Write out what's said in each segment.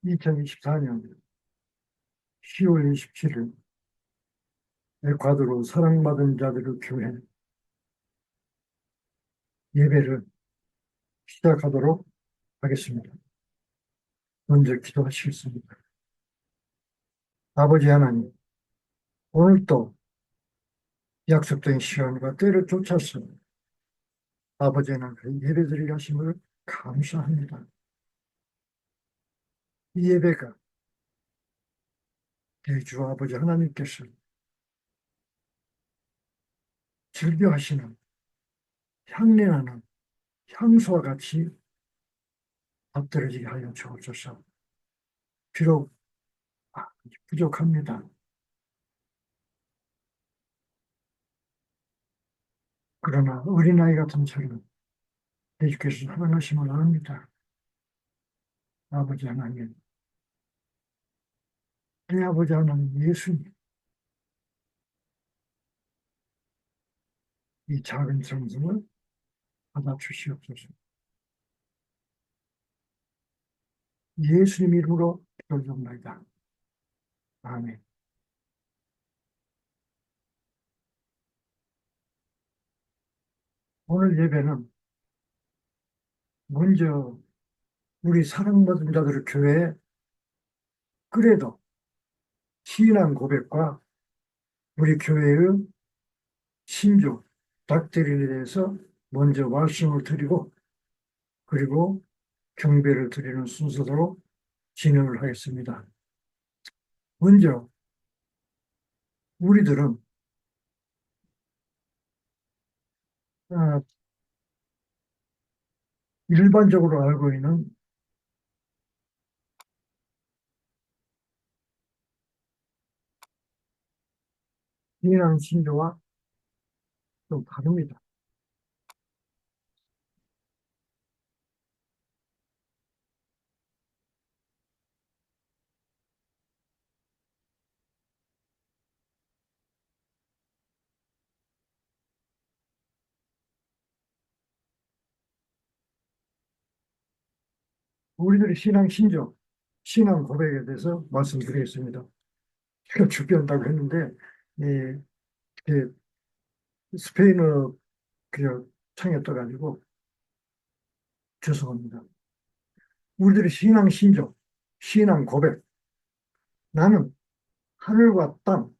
2024년 10월 27일 에콰도르 사랑받은 자들의 교회 예배를 시작하도록 하겠습니다. 먼저 기도하시겠습니다. 아버지 하나님, 오늘도 약속된 시간과 때를 쫓아서 아버지 하나님 예배드리게 하심을 감사합니다. 이 예배가 대주 아버지 하나님께서 즐겨하시는 향내나는 향수와 같이 앞들어지게 하여 주옵소서. 비록 부족합니다. 그러나 어린아이 같은 저희는 예수께서 사랑하심을 압니다. 아버지 하나님, 내 아버지 하나님 예수님, 이 작은 성성을 받아주시옵소서. 예수님 이름으로 기도드립니다. 아멘. 오늘 예배는 먼저 우리 사랑받은 자들의 교회에 그래도 신앙 고백과 우리 교회의 신조, 닥터린에 대해서 먼저 말씀을 드리고 그리고 경배를 드리는 순서대로 진행을 하겠습니다. 먼저 우리들은 아, 일반적으로 알고 있는 신앙 신조와 좀 다릅니다. 우리들의 신앙 신조, 신앙 고백에 대해서 말씀드리겠습니다. 제가 준비한다고 했는데, 예, 그 스페인어 그냥 창에 떠가지고 죄송합니다. 우리들의 신앙 신조, 신앙 고백. 나는 하늘과 땅,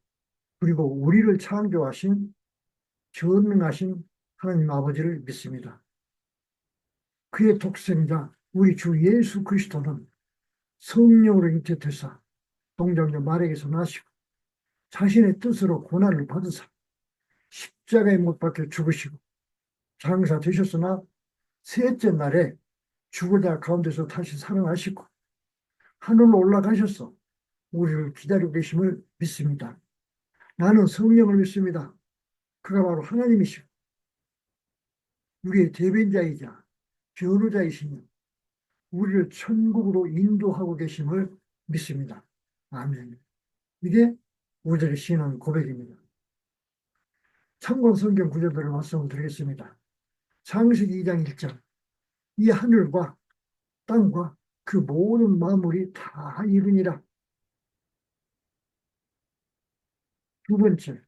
그리고 우리를 창조하신 전능하신 하나님 아버지를 믿습니다. 그의 독생자, 우리 주 예수 그리스도는 성령으로 잉태되사 동정녀 마리아에게서 나시고 자신의 뜻으로 고난을 받으사 십자가에 못 박혀 죽으시고 장사되셨으나 셋째 날에 죽은 자 가운데서 다시 살아나시고 하늘로 올라가셔서 우리를 기다리고 계심을 믿습니다. 나는 성령을 믿습니다. 그가 바로 하나님이시고 우리의 대변자이자 변호자이시며 우리를 천국으로 인도하고 계심을 믿습니다. 아멘. 이게 우리들의 신앙 고백입니다. 참고 성경 구절들을 말씀을 드리겠습니다. 창세기 2장 1절. 이 하늘과 땅과 그 모든 만물이 다 이루니라. 두 번째,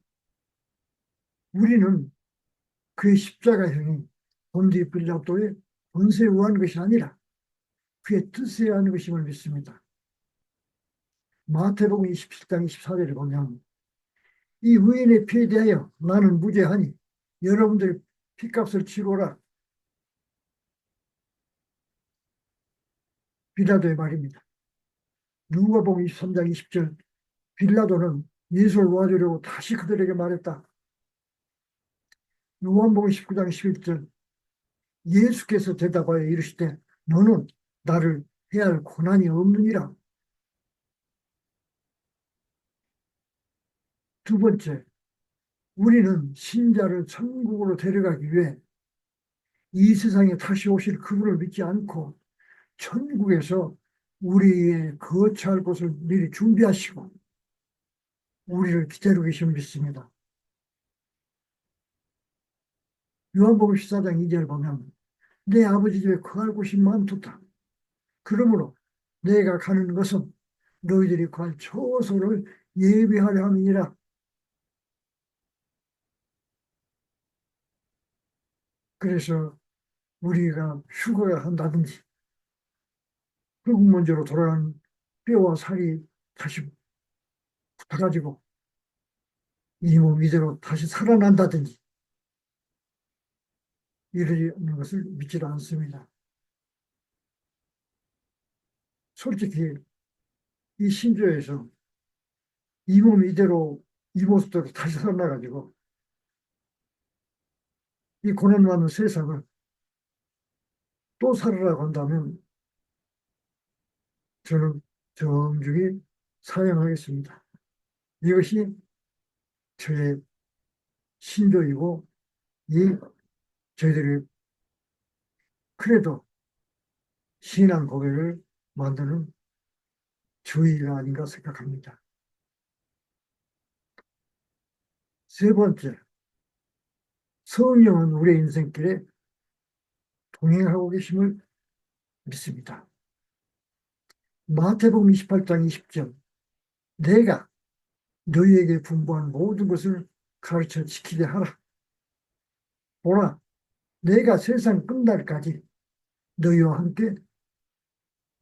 우리는 그의 십자가형이 본디 빌라도의 권세에 의한 것이 아니라 그의 뜻에 의한 것임을 믿습니다. 마태복음 27장 24절에 보면 이 의인의 피에 대하여 나는 무죄하니 여러분들이 피값을 치르라. 빌라도의 말입니다. 누가복음 23장 20절 빌라도는 예수를 놓아주려고 다시 그들에게 말했다. 요한복음 19장 11절 예수께서 대답하여 이르시되 너는 나를 해할 고난이 없느니라. 두 번째, 우리는 신자를 천국으로 데려가기 위해 이 세상에 다시 오실 그분을 믿지 않고 천국에서 우리의 거처할 곳을 미리 준비하시고 우리를 기다리고 계심을 믿습니다. 요한복음 14장 2절 보면 내 아버지 집에 거할 곳이 많도다. 그러므로 내가 가는 것은 너희들이 구할 처소를 예비하려 함이니라. 그래서 우리가 휴거를 한다든지 흙 먼지로 돌아간 뼈와 살이 다시 붙어가지고 이 몸 이대로 다시 살아난다든지 이러는 것을 믿지 않습니다. 솔직히 이 신조에서 이 몸 이대로 이 모습대로 다시 살아나가지고 이 고난 많은 세상을 또 살아라고 한다면 저는 정중히 사양하겠습니다. 이것이 저의 신조이고 이 저희들의 그래도 신앙 고백을 만드는 주의가 아닌가 생각합니다. 세 번째, 성령은 우리의 인생길에 동행하고 계심을 믿습니다. 마태복음 28장 20절, 내가 너희에게 분부한 모든 것을 가르쳐 지키게 하라. 보라, 내가 세상 끝날까지 너희와 함께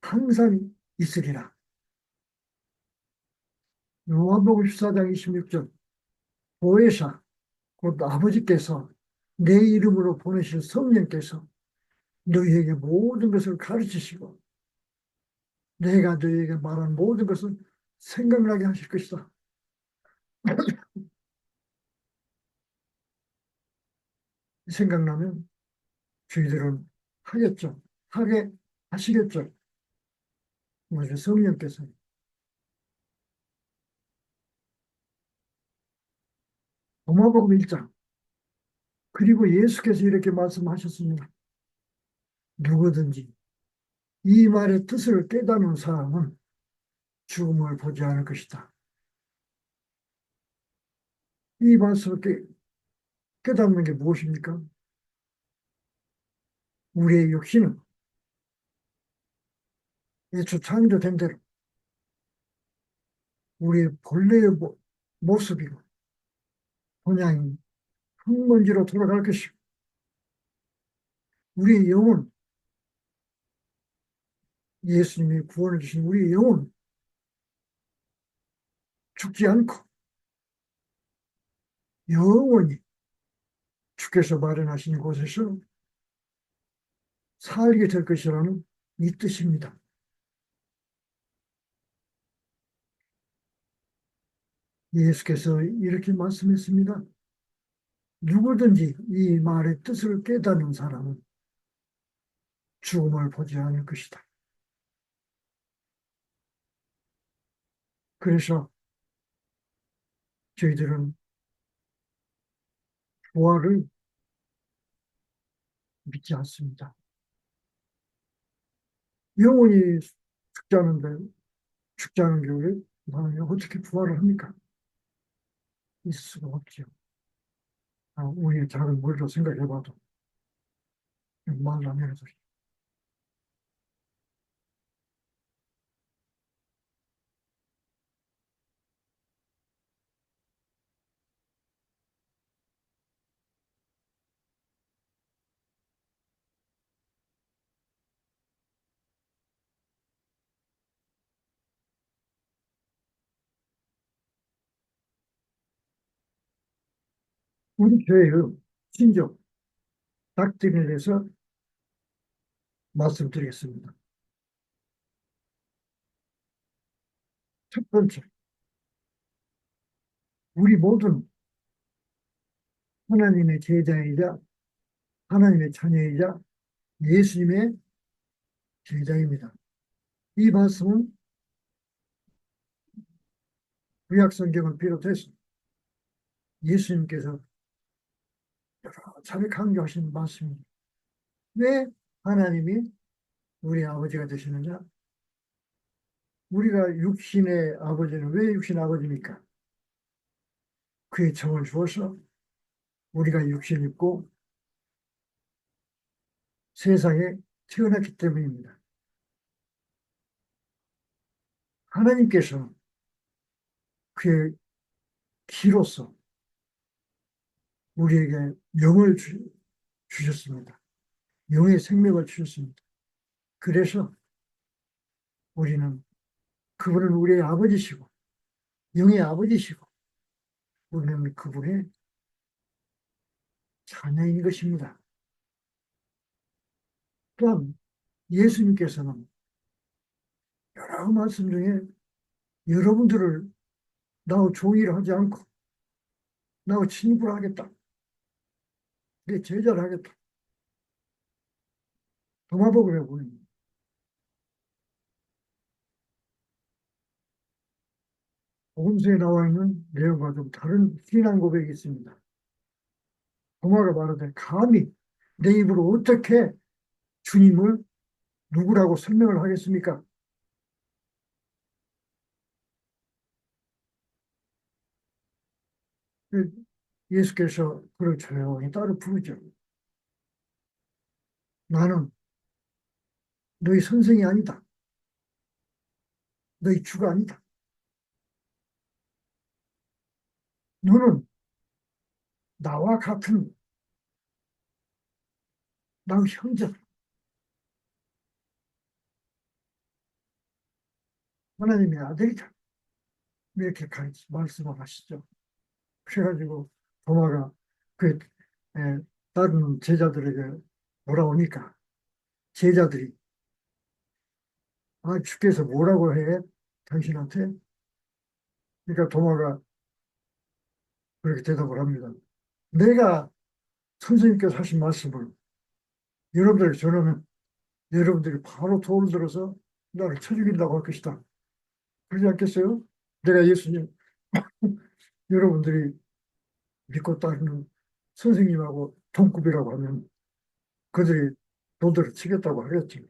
항상 있으리라. 요한복음 14장 26절, 보혜사, 곧 아버지께서 내 이름으로 보내실 성령께서 너희에게 모든 것을 가르치시고 내가 너희에게 말한 모든 것을 생각나게 하실 것이다. 생각나면 저희들은 하겠죠. 하게 하시겠죠. 우리 성령께서. 로마복음 1장. 그리고 예수께서 이렇게 말씀하셨습니다. 누구든지 이 말의 뜻을 깨닫는 사람은 죽음을 보지 않을 것이다. 이 말씀을 깨닫는 게 무엇입니까? 우리의 육신은 애초 창조된 대로 우리의 본래의 모습이고 본향이 흙먼지로 돌아갈 것이고 우리의 영혼, 예수님이 구원해 주신 우리의 영혼 죽지 않고 영원히 주께서 마련하신 곳에서 살게 될 것이라는 이 뜻입니다. 예수께서 이렇게 말씀했습니다. 누구든지 이 말의 뜻을 깨닫는 사람은 죽음을 보지 않을 것이다. 그래서 저희들은 부활을 믿지 않습니다. 영혼이 죽자는 교회 나는 어떻게 부활을 합니까? 있을 수가 없죠. 우리의 작은 머리로 생각해봐도 말 안 해도 우리 교회의 신조 닥트린에 대해서 말씀드리겠습니다. 첫 번째, 우리 모두는 하나님의 제자이자 하나님의 자녀이자 예수님의 제자입니다. 이 말씀은 구약 성경을 비롯해서 예수님께서 여러 차례 강조하신 말씀입니다. 왜 하나님이 우리 아버지가 되시느냐? 우리가 육신의 아버지는 왜 육신의 아버지입니까? 그의 정을 주어서 우리가 육신 입고 세상에 태어났기 때문입니다. 하나님께서는 그의 기로서 우리에게 영을 주셨습니다. 영의 생명을 주셨습니다. 그래서 우리는 그분은 우리의 아버지시고 영의 아버지시고 우리는 그분의 자녀인 것입니다. 또한 예수님께서는 여러 말씀 중에 여러분들을 나와 종의를 하지 않고 나와 친구를 하겠다. 내 제자를 하겠다. 도마복을 해보니 복음서에 나와 있는 내용과 좀 다른 신앙 고백이 있습니다. 도마가 말하되 감히 내 입으로 어떻게 주님을 누구라고 설명을 하겠습니까? 예수께서 그를 조용히 따로 부르죠. 나는 너희 선생이 아니다. 너희 주가 아니다. 너는 나와 같은 나의 형제, 하나님의 아들이다. 이렇게 말씀을 하시죠. 그래가지고 도마가 그 에, 다른 제자들에게 돌아오니까 제자들이 주께서 뭐라고 해? 당신한테? 그러니까 도마가 그렇게 대답을 합니다. 내가 선생님께서 하신 말씀을 여러분들에게 전하면 여러분들이 바로 돌을 들어서 나를 쳐 죽인다고 할 것이다. 그러지 않겠어요? 내가 예수님, 여러분들이 믿고 따르는 선생님하고 동급이라고 하면 그들이 도들을 치겠다고 하겠지.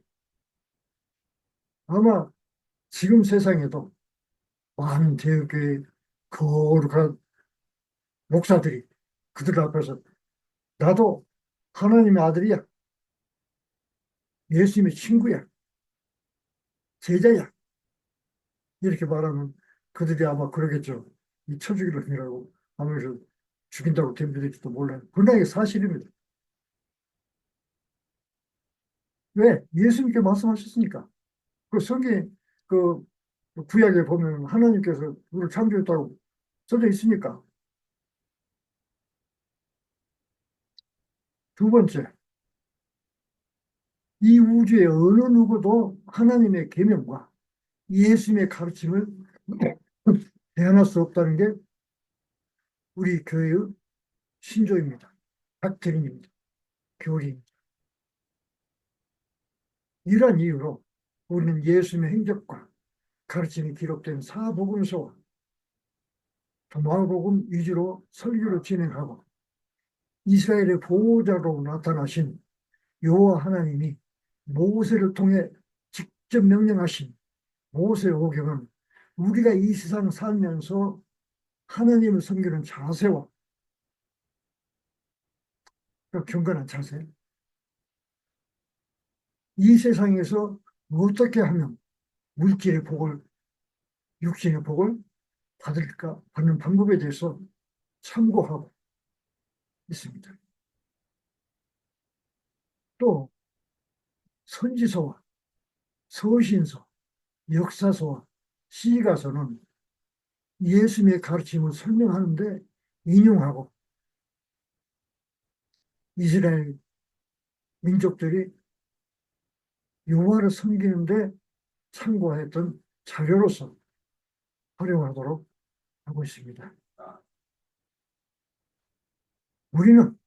아마 지금 세상에도 많은 대학교의 거룩한 목사들이 그들 앞에서 나도 하나님의 아들이야. 예수님의 친구야. 제자야. 이렇게 말하면 그들이 아마 그러겠죠. 이 쳐죽이라고 하면서 죽인다고 덤벼들지도 몰라요. 그러나 이게 사실입니다. 왜? 예수님께 말씀하셨으니까. 그 성경, 그 구약에 보면 하나님께서 우리를 창조했다고 써져 있으니까. 두 번째, 이 우주의 어느 누구도 하나님의 계명과 예수님의 가르침을 대안할 수 없다는 게 우리 교회의 신조입니다. 닥트린입니다. 교리입니다. 이러한 이유로 우리는 예수님의 행적과 가르침이 기록된 사복음서와 마가복음 위주로 설교를 진행하고 이스라엘의 보호자로 나타나신 여호와 하나님이 모세를 통해 직접 명령하신 모세오경은 우리가 이 세상 살면서 하나님을 섬기는 자세와 그 경건한 자세, 이 세상에서 어떻게 하면 물질의 복을, 육신의 복을 받을까 하는 방법에 대해서 참고하고 있습니다. 또 선지서와 서신서, 역사서와 시가서는 예수님의 가르침을 설명하는데 인용하고 이스라엘 민족들이 여호와를 섬기는데 참고했던 자료로서 활용하도록 하고 있습니다. 우리는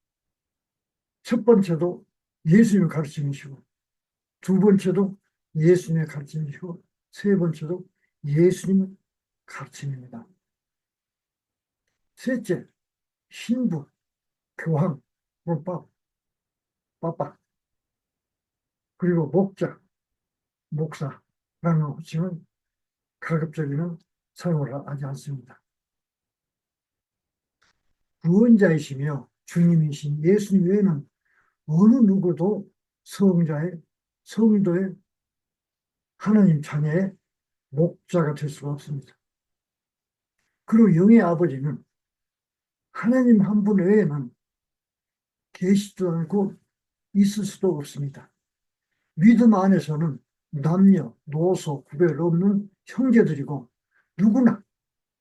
첫 번째도 예수님의 가르침이시고 두 번째도 예수님의 가르침이시고 세 번째도 예수님 가르침입니다. 셋째, 신부, 교황, 몰밥, 빠빠, 그리고 목자, 목사라는 호칭은 가급적이면 사용을 하지 않습니다. 구원자이시며 주님이신 예수님 외에는 어느 누구도 성자의, 성도의 하나님 자녀의 목자가 될 수가 없습니다. 그리고 영의 아버지는 하나님 한 분 외에는 계시지도 않고 있을 수도 없습니다. 믿음 안에서는 남녀, 노소, 구별 없는 형제들이고 누구나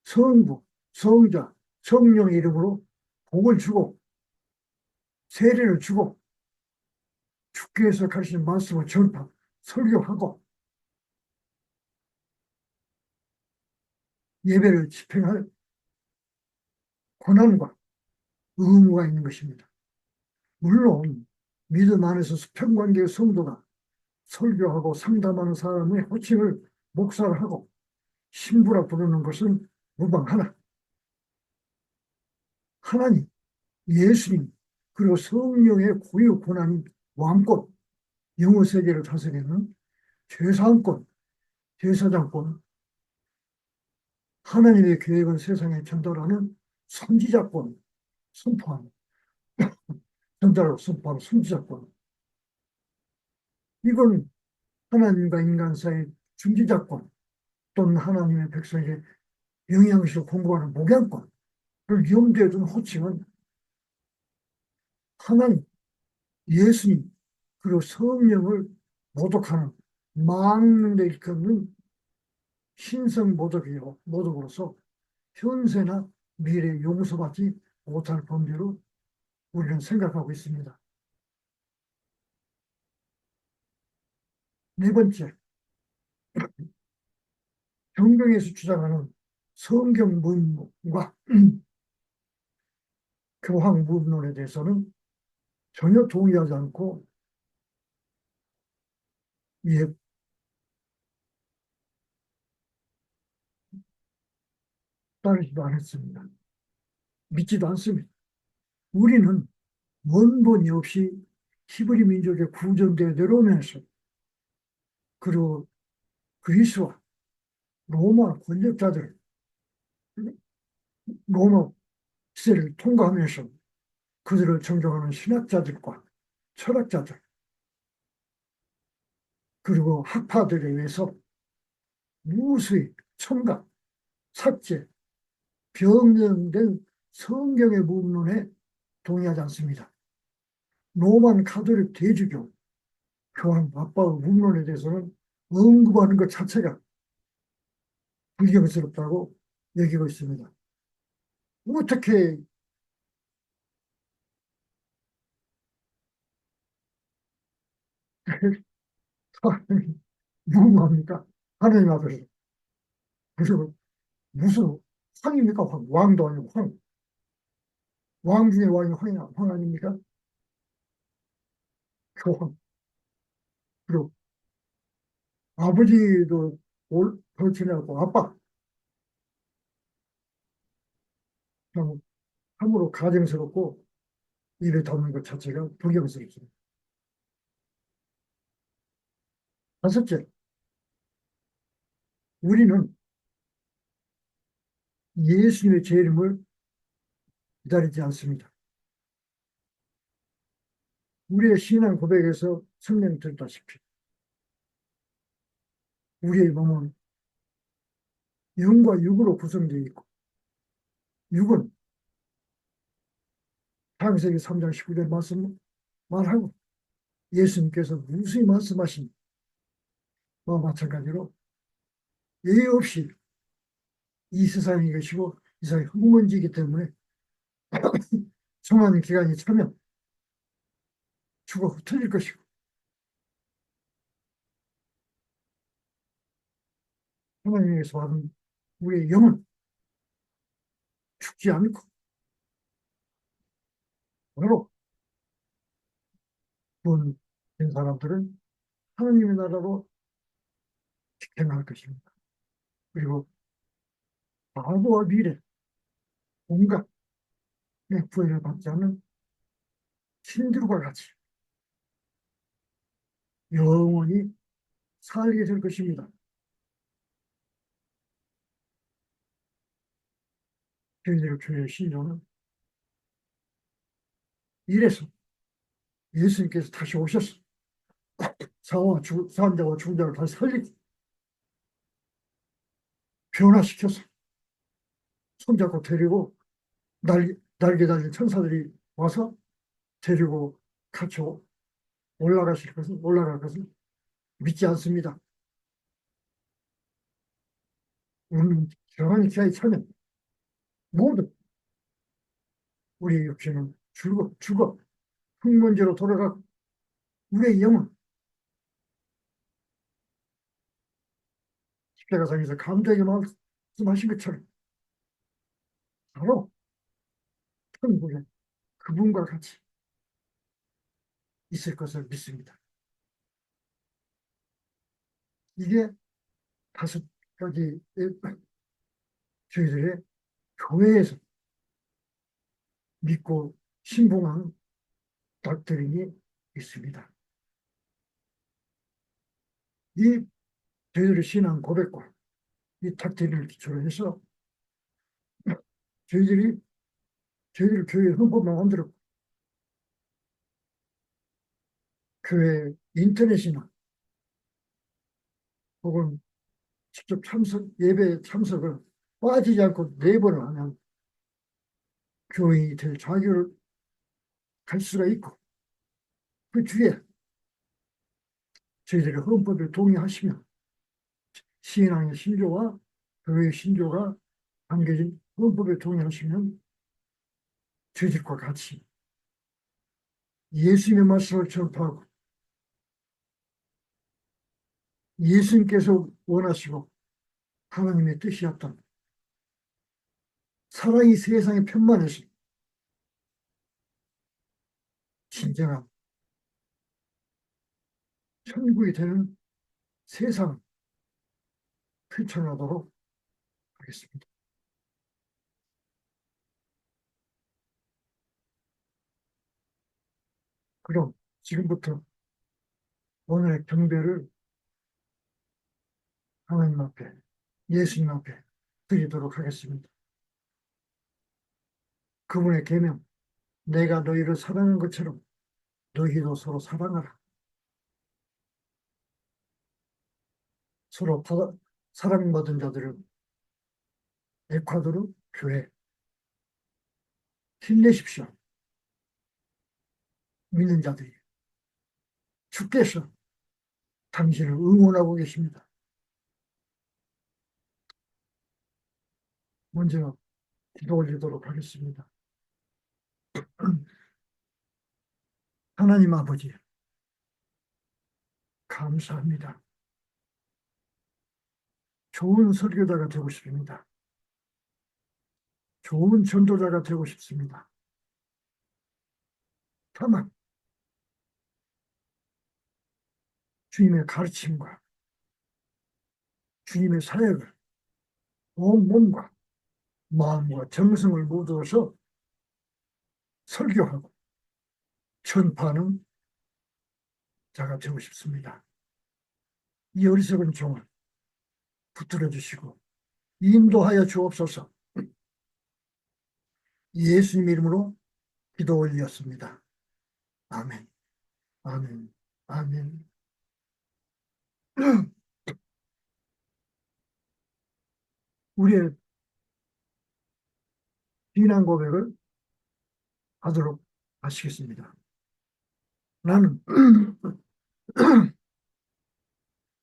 성부, 성자, 성령의 이름으로 복을 주고 세례를 주고 주께서 가르치는 말씀을 전파, 설교하고 예배를 집행할 권한과 의무가 있는 것입니다. 물론 믿음 안에서 수평관계의 성도가 설교하고 상담하는 사람의 호칭을 목사를 하고 신부라 부르는 것은 무방하나 하나님, 예수님, 그리고 성령의 고유 권한인 왕권, 영어 세계를 다스리는 최상권, 제사장권, 하나님의 계획을 세상에 전달하는 선지자권, 선포하는, 전달하고 선포하는 선지자권. 이건 하나님과 인간 사이의 중지자권 또는 하나님의 백성에게 영양식을 공급하는 목양권을 염두에 둔 호칭은 하나님, 예수님, 그리고 성령을 모독하는 망령되 일컫는 신성 모독으로서 현세나 미래 용서받지 못할 범죄로 우리는 생각하고 있습니다. 네 번째, 성경에서 주장하는 성경 문과 교황 문론에 대해서는 전혀 동의하지 않고 예, 따르지도 않았습니다. 믿지도 않습니다. 우리는 원본이 없이 히브리 민족의 구전대에 내려오면서 그리고 그리스와 로마 권력자들, 로마 시대를 통과하면서 그들을 존경하는 신학자들과 철학자들, 그리고 학파들에 의해서 무수히 첨가, 삭제, 변경된 성경의 문론에 동의하지 않습니다. 로만 가톨릭 대주교 교황 아빠의 문론에 대해서는 언급하는 것 자체가 불경스럽다고 여기고 있습니다. 어떻게 사람이 무능합니까? 하나님 앞에서. 그리고 무슨 황입니까? 황. 왕도 아니고 황. 왕 중에 왕이 황 아닙니까? 교황. 그리고 아버지도 더 지나고 아빠. 참, 참으로 가증스럽고 입에 담는 것 자체가 불경스럽습니다. 다섯째, 우리는 예수님의 재림을 기다리지 않습니다. 우리의 신앙 고백에서 설명드렸다시피 우리의 몸은 영과 육으로 구성되어 있고 육은 창세기 3장 19절 말씀 말하고 예수님께서 무수히 말씀하신 바와 마찬가지로 예의 없이 이 세상이 것이고 이 세상이 흙먼지이기 때문에 정하는 기간이 차면 죽어 흩어질 것이고 하나님에게서 받은 우리의 영은 죽지 않고 바로 구원된 사람들은 하나님의 나라로 지켜나갈 것입니다. 그리고 과거와 미래 온갖 구애를 받지 않는 신들과 같이 영원히 살게 될 것입니다. 저희들 교회 신조는 이래서 예수님께서 다시 오셔서 사자와 죽은 자를 다시 살리고 변화시켜서 손잡고 데리고 날개 달린 천사들이 와서 데리고 같이 올라갈 것을 믿지 않습니다. 우리는 결혼의 기한이 차면 모두 우리의 육체는 죽어 흙먼지로 돌아가 우리의 영은 십자가상에서 감독에게 말씀하신 것처럼 바로 천국에 그분과 같이 있을 것을 믿습니다. 이게 다섯 가지 저희들의 교회에서 믿고 신봉하는 닥트린이 있습니다. 이 저희들의 신앙 고백과 이 닥트린을 기초로 해서 저희들이 교회 헌법만 만들었고 교회 인터넷이나 혹은 직접 예배 참석을 빠지지 않고 4번을 하면 교인이 될 자격을 갈 수가 있고 그 뒤에 저희들의 헌법에 동의하시면 신앙의 신조와 교회의 신조가 담겨진 헌법에 동의하시면 저희들과 같이 예수님의 말씀을 전파하고 예수님께서 원하시고 하나님의 뜻이었던 사랑이 세상에 편만해서 진정한 천국이 되는 세상을 펼쳐나도록 하겠습니다. 그럼 지금부터 오늘의 경배를 하나님 앞에, 예수님 앞에 드리도록 하겠습니다. 그분의 계명, 내가 너희를 사랑한 것처럼 너희도 서로 사랑하라. 서로 사랑받은 자들은 에콰도르 교회 힘내십시오. 믿는 자들이 주께서 당신을 응원하고 계십니다. 먼저 기도 올리도록 하겠습니다. 하나님 아버지, 감사합니다. 좋은 설교자가 되고 싶습니다. 좋은 전도자가 되고 싶습니다. 다만 주님의 가르침과 주님의 사역을 온 몸과 마음과 정성을 모두어서 설교하고 전파하는 자가 되고 싶습니다. 이 어리석은 종을 붙들어 주시고 인도하여 주옵소서. 예수님 이름으로 기도 올렸습니다. 아멘. 아멘. 아멘. 우리의 비난 고백을 하도록 하시겠습니다. 나는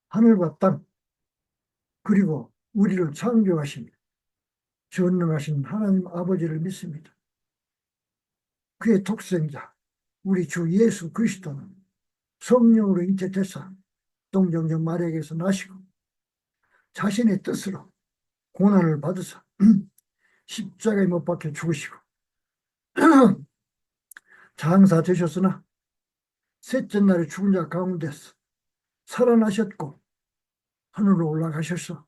하늘과 땅 그리고 우리를 창조하신 전능하신 하나님 아버지를 믿습니다. 그의 독생자 우리 주 예수 그리스도는 성령으로 잉태되사 동정녀 마리아에게서 나시고 자신의 뜻으로 고난을 받으사 십자가에 못 박혀 죽으시고 장사되셨으나 셋째 날에 죽은 자 가운데서 살아나셨고 하늘로 올라가셔서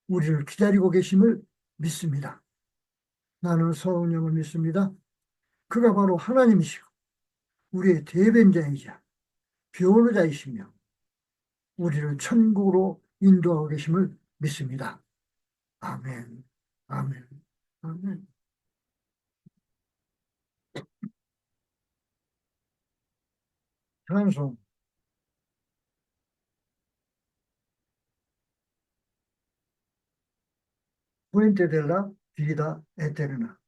우리를 기다리고 계심을 믿습니다. 나는 성령을 믿습니다. 그가 바로 하나님이시고 우리의 대변자이자 변호자이시며 우리를 천국으로 인도하고 계심을 믿습니다. 아멘. 아멘. 아멘. 찬송 fuente de la vida eterna.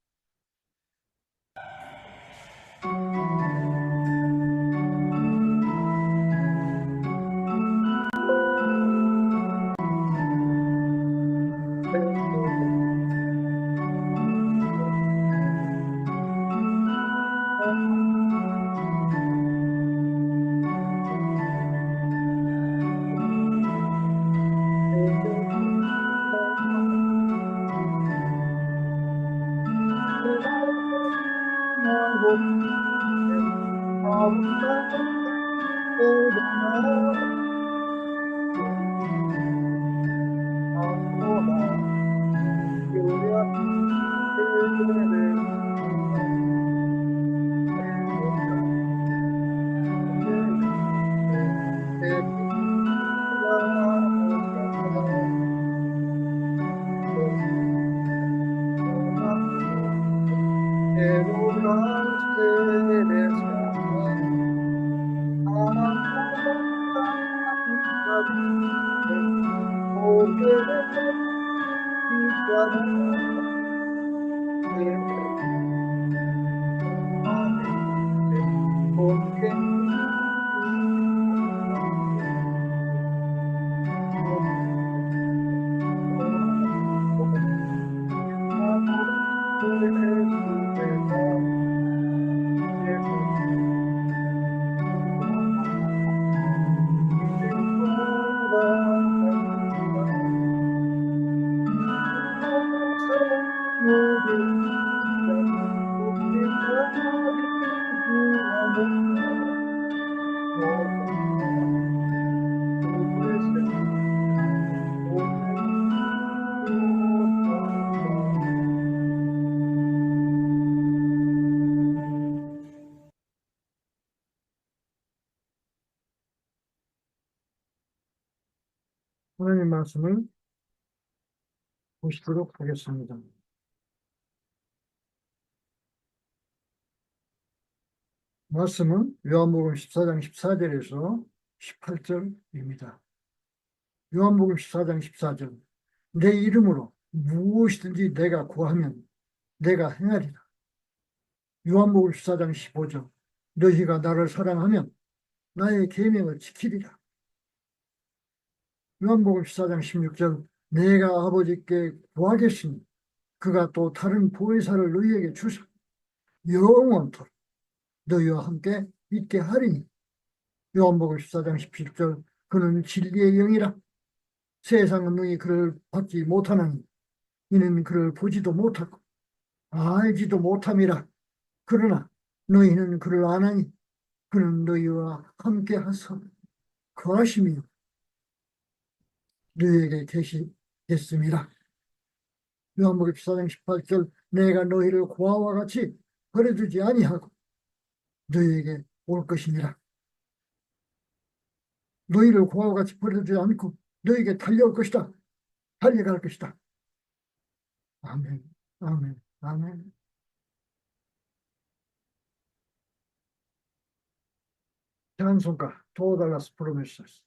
하나님 말씀을 보시도록 하겠습니다. 말씀은 요한복음 14장 14절에서 18절입니다. 요한복음 14장 14절. 내 이름으로 무엇이든지 내가 구하면 내가 행하리라. 요한복음 14장 15절. 너희가 나를 사랑하면 나의 계명을 지키리라. 요한복음 14장 16절. 내가 아버지께 구하겠으니 그가 또 다른 보혜사를 너희에게 주사 영원토록 너희와 함께 있게 하리니. 요한복음 14장 17절. 그는 진리의 영이라. 세상은 너희 그를 받지 못하나니 이는 그를 보지도 못하고 알지도 못함이라. 그러나 너희는 그를 아나니 그는 너희와 함께 하사 거하심이요 너희에게 계시겠습니다. 요한복음 14장 18절. 내가 너희를 고아와 같이 버려두지 아니하고 너희에게 올 것이니라. 너희를 고아와 같이 버려두지 않고 너희에게 달려올 것이다. 달려갈 것이다. 아멘, 아멘, 아멘. 찬송가 Todas las promesas.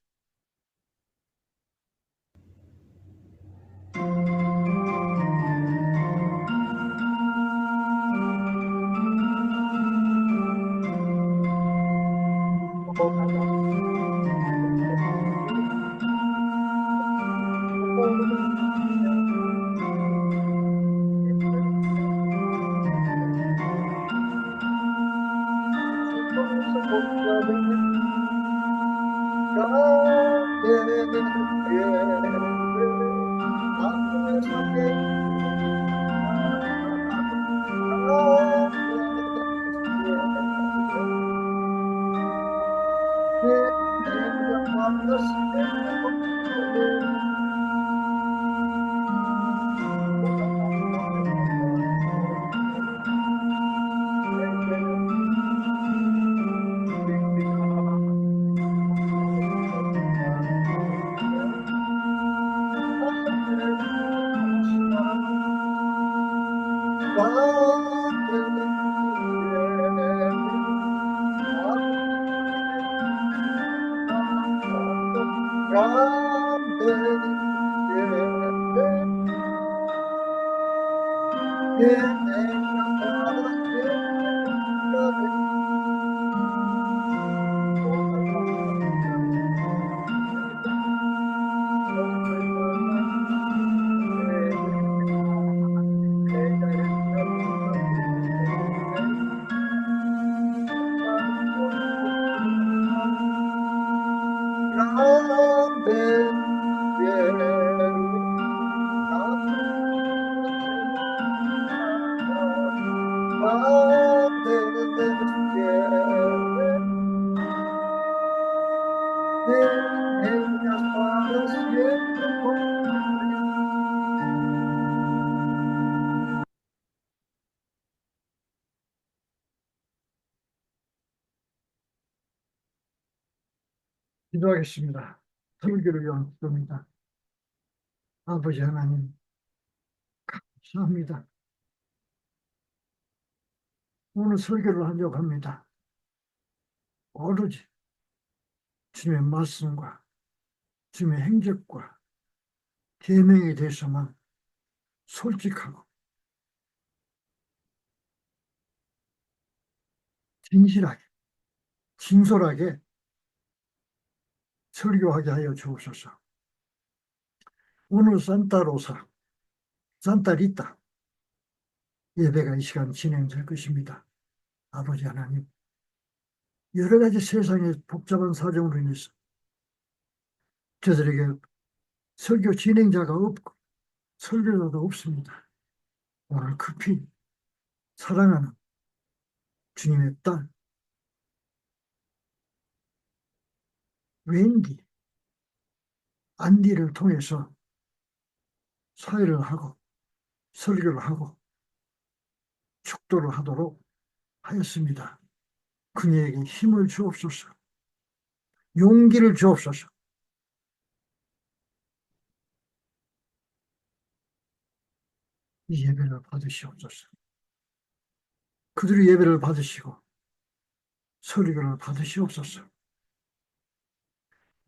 기도하겠습니다. 설교를 위한 기도입니다. 아버지 하나님, 감사합니다. 오늘 설교를 하려고 합니다. 오로지 주님의 말씀과 주님의 행적과 계명에 대해서만 솔직하고 진실하게, 진솔하게 설교하게 하여 주옵소서. 오늘 산타로사, 산타리타 예배가 이 시간 진행될 것입니다. 아버지 하나님, 여러 가지 세상의 복잡한 사정으로 인해서 저들에게 설교 진행자가 없고 설교자도 없습니다. 오늘 급히 사랑하는 주님의 딸 웬디, 안디를 통해서 사회를 하고 설교를 하고 축도를 하도록 하였습니다. 그녀에게 힘을 주옵소서. 용기를 주옵소서. 이 예배를 받으시옵소서. 그들이 예배를 받으시고 설교를 받으시옵소서.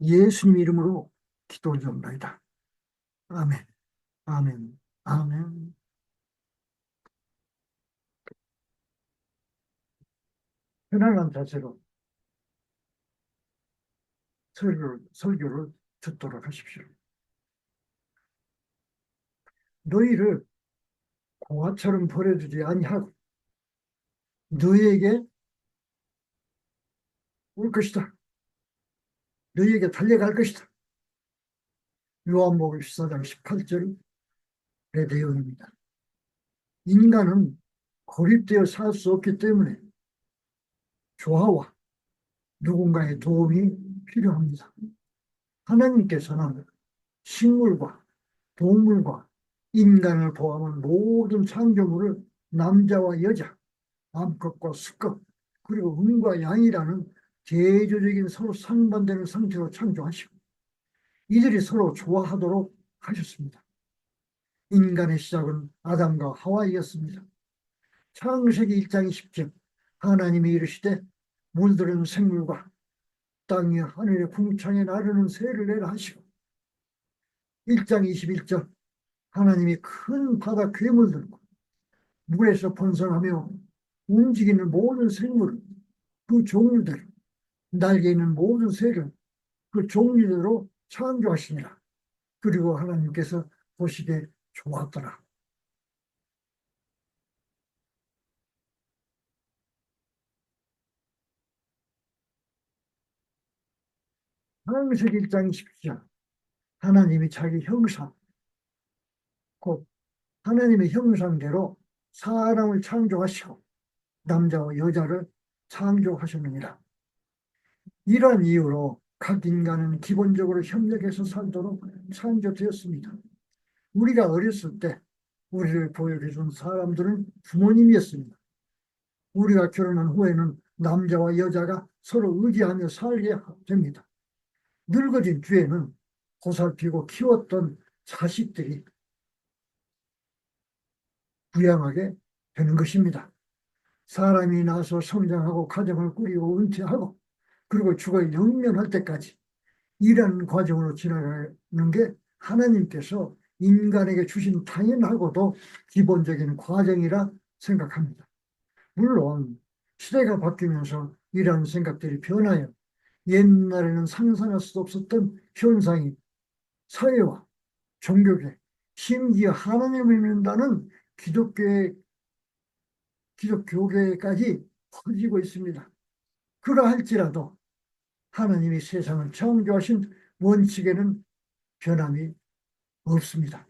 예수님 이름으로 기도드립니다. 아멘, 아멘, 아멘. 편안한 자세로 설교를 듣도록 하십시오. 너희를 공화처럼 버려두지 아니하고 너희에게 올 것이다. 너희에게 달려갈 것이다. 요한복음 14장 18절의 내용입니다. 인간은 고립되어 살 수 없기 때문에 조화와 누군가의 도움이 필요합니다. 하나님께서는 식물과 동물과 인간을 포함한 모든 창조물을 남자와 여자, 암컷과 수컷, 그리고 음과 양이라는 대조적인 서로 상반되는 상태로 창조하시고 이들이 서로 좋아하도록 하셨습니다. 인간의 시작은 아담과 하와이였습니다. 창세기 1장 20절 하나님이 이르시되 물들은 생물과 땅 위 하늘의 궁창에 나르는 새를 내라 하시고 1장 21절 하나님이 큰 바다 괴물들과 물에서 번성하며 움직이는 모든 생물을 그 종류대로 날개 있는 모든 새를 그 종류대로 창조하시니라. 그리고 하나님께서 보시기에 좋았더라. 창세기 1장 20절 하나님이 자기 형상 곧 하나님의 형상대로 사람을 창조하시고 남자와 여자를 창조하셨느니라. 이러한 이유로 각 인간은 기본적으로 협력해서 살도록 창조되었습니다. 우리가 어렸을 때 우리를 보육해준 사람들은 부모님이었습니다. 우리가 결혼한 후에는 남자와 여자가 서로 의지하며 살게 됩니다. 늙어진 뒤에는 보살피고 키웠던 자식들이 부양하게 되는 것입니다. 사람이 나서 성장하고 가정을 꾸리고 은퇴하고 그리고 죽어 영면할 때까지 이런 과정으로 지나가는 게 하나님께서 인간에게 주신 당연하고도 기본적인 과정이라 생각합니다. 물론 시대가 바뀌면서 이러한 생각들이 변하여 옛날에는 상상할 수 없었던 현상이 사회와 종교계, 심지어 하나님을 믿는다는 기독교계까지 퍼지고 있습니다. 그러할지라도 하나님이 세상을 창조하신 원칙에는 변함이 없습니다.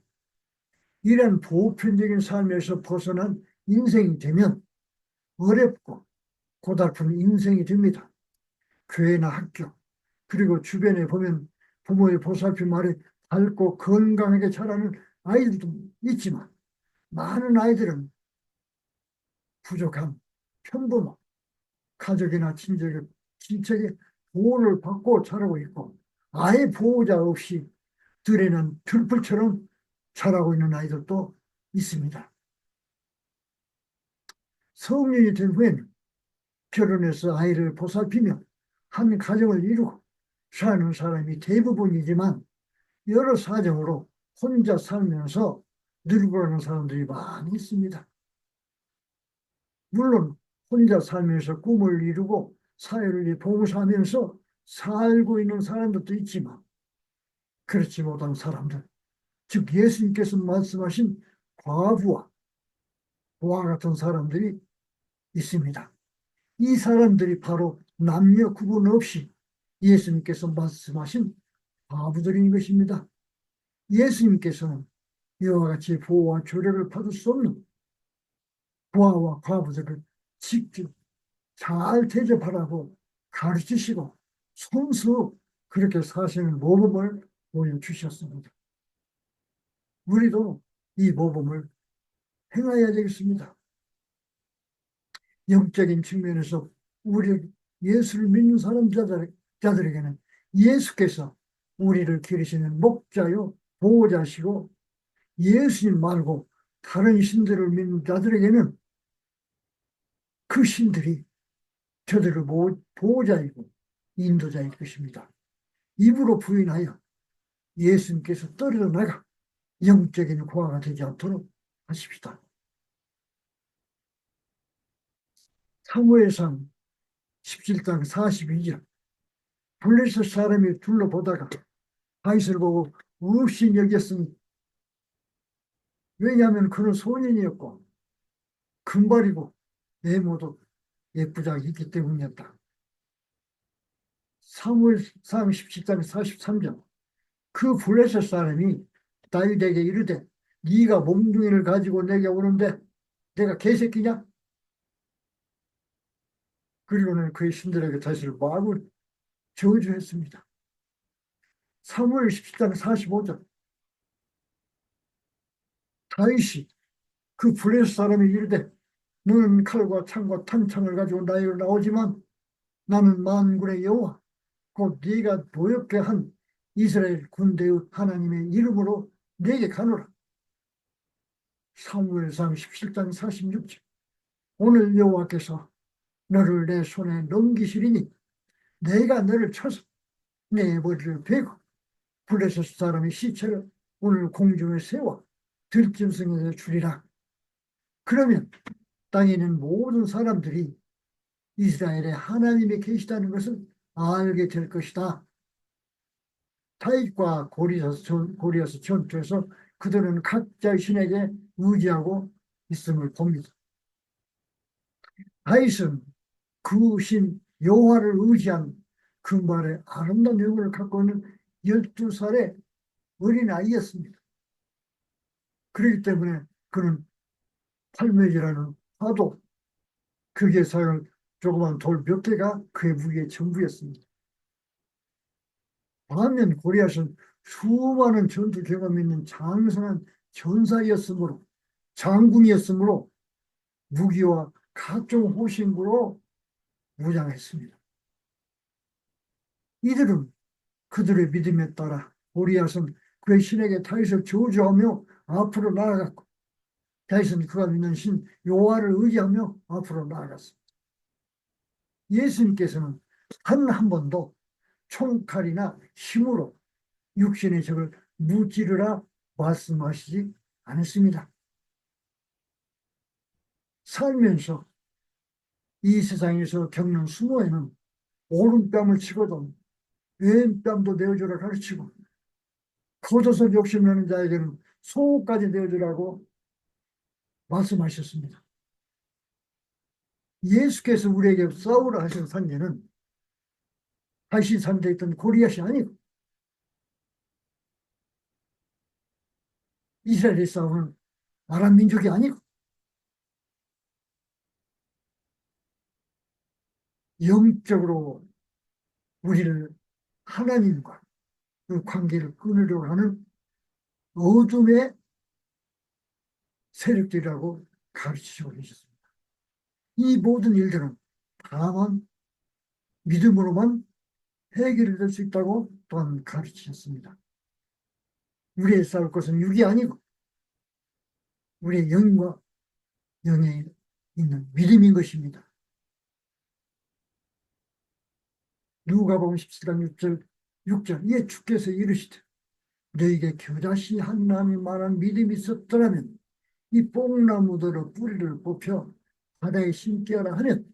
이런 보편적인 삶에서 벗어난 인생이 되면 어렵고 고달픈 인생이 됩니다. 교회나 학교, 그리고 주변에 보면 부모의 보살핌 아래 밝고 건강하게 자라는 아이들도 있지만 많은 아이들은 부족한 편부모, 가족이나 친척의 보호를 받고 자라고 있고 아예 보호자 없이 들에는 들풀처럼 자라고 있는 아이들도 있습니다. 성인이 된 후에는 결혼해서 아이를 보살피며 한 가정을 이루고 사는 사람이 대부분이지만 여러 사정으로 혼자 살면서 늙어가는 사람들이 많이 있습니다. 물론 혼자 살면서 꿈을 이루고 사회를 봉사하면서 살고 있는 사람들도 있지만 그렇지 못한 사람들, 즉 예수님께서 말씀하신 과부와 고아 같은 사람들이 있습니다. 이 사람들이 바로 남녀 구분 없이 예수님께서 말씀하신 과부들인 것입니다. 예수님께서는 이와 같이 보호와 조력을 받을 수 없는 고아와 과부들을 직접 잘 대접하라고 가르치시고 손수 그렇게 사시는 모범을 보여주셨습니다. 우리도 이 모범을 행해야 되겠습니다. 영적인 측면에서 우리 예수를 믿는 자들에게는 예수께서 우리를 기르시는 목자요 보호자시고 예수님 말고 다른 신들을 믿는 자들에게는 그 신들이 저들을 보호자이고 인도자일 것입니다. 입으로 부인하여 예수님께서 떨어져 나가 영적인 고아가 되지 않도록 하십시다. 사무엘상 17장 42절 블레셋 사람이 둘러보다가 다윗을 보고 없이 여겼으니 왜냐하면 그는 소년이었고 금발이고 외모도 예쁘장이 있기 때문이었다. 사무엘상 17장 43절 그 블레셋 사람이 다윗에게 이르되 네가 몽둥이를 가지고 내게 오는데 내가 개새끼냐? 그리고는 그의 신들에게 다시를 마구 저주했습니다. 사무엘 17장 45절 다윗이 그 블레셋 사람이 이르되 너는 칼과 창과 탄창을 가지고 나에게 나오지만 나는 만군의 여호와 곧 네가 노엽게 한 이스라엘 군대의 하나님의 이름으로 네게 가노라. 사무엘상 17장 46절 오늘 여호와께서 너를 내 손에 넘기시리니 내가 너를 쳐서 내 머리를 베고 블레셋 사람의 시체를 오늘 공중에 세워 들짐승에게 주리라. 그러면 땅에 있는 모든 사람들이 이스라엘에 하나님이 계시다는 것을 알게 될 것이다. 다윗과 고리아스 전투에서 그들은 각자의 신에게 의지하고 있음을 봅니다. 다윗은 그 신 여호와를 의지한 금발의 아름다운 외모를 갖고 있는 12살의 어린아이였습니다. 그렇기 때문에 그는 팔매질하는 화도 그게 사용 조그만 돌 몇 개가 그의 무기의 전부였습니다. 반면 고리앗은 수많은 전투 경험이 있는 장성한 전사였으므로 장군이었으므로 무기와 각종 호신구로 무장했습니다. 이들은 그들의 믿음에 따라 고리앗은 그의 신에게 다윗을 저주하며 앞으로 나아갔고 다윗은 그가 믿는 신 여호와를 의지하며 앞으로 나아갔습니다. 예수님께서는 단 한 번도 총칼이나 힘으로 육신의 적을 무찌르라 말씀하시지 않았습니다. 살면서 이 세상에서 겪는 수모에는 오른뺨을 치거든 왼뺨도 내어주라 가르치고 겉옷을 욕심내는 자에게는 속옷까지 내어주라고 말씀하셨습니다. 예수께서 우리에게 싸우라 하신 상대는 다시 상대에 있던 골리앗이 아니고 이스라엘의 싸우는 아람 민족이 아니고 영적으로 우리를 하나님과 그 관계를 끊으려고 하는 어둠의 세력들이라고 가르치시고 계셨습니다. 이 모든 일들은 다만 믿음으로만 해결될 수 있다고 또한 가르치셨습니다. 우리의 싸울 것은 육이 아니고 우리의 영과 영에 있는 믿음인 것입니다. 누가복음 17장 6절 이에 주께서 이르시되 너에게 겨자씨 한 남이 만한 믿음이 있었더라면 이 뽕나무들의 뿌리를 뽑혀 바다에 심게 하라 하면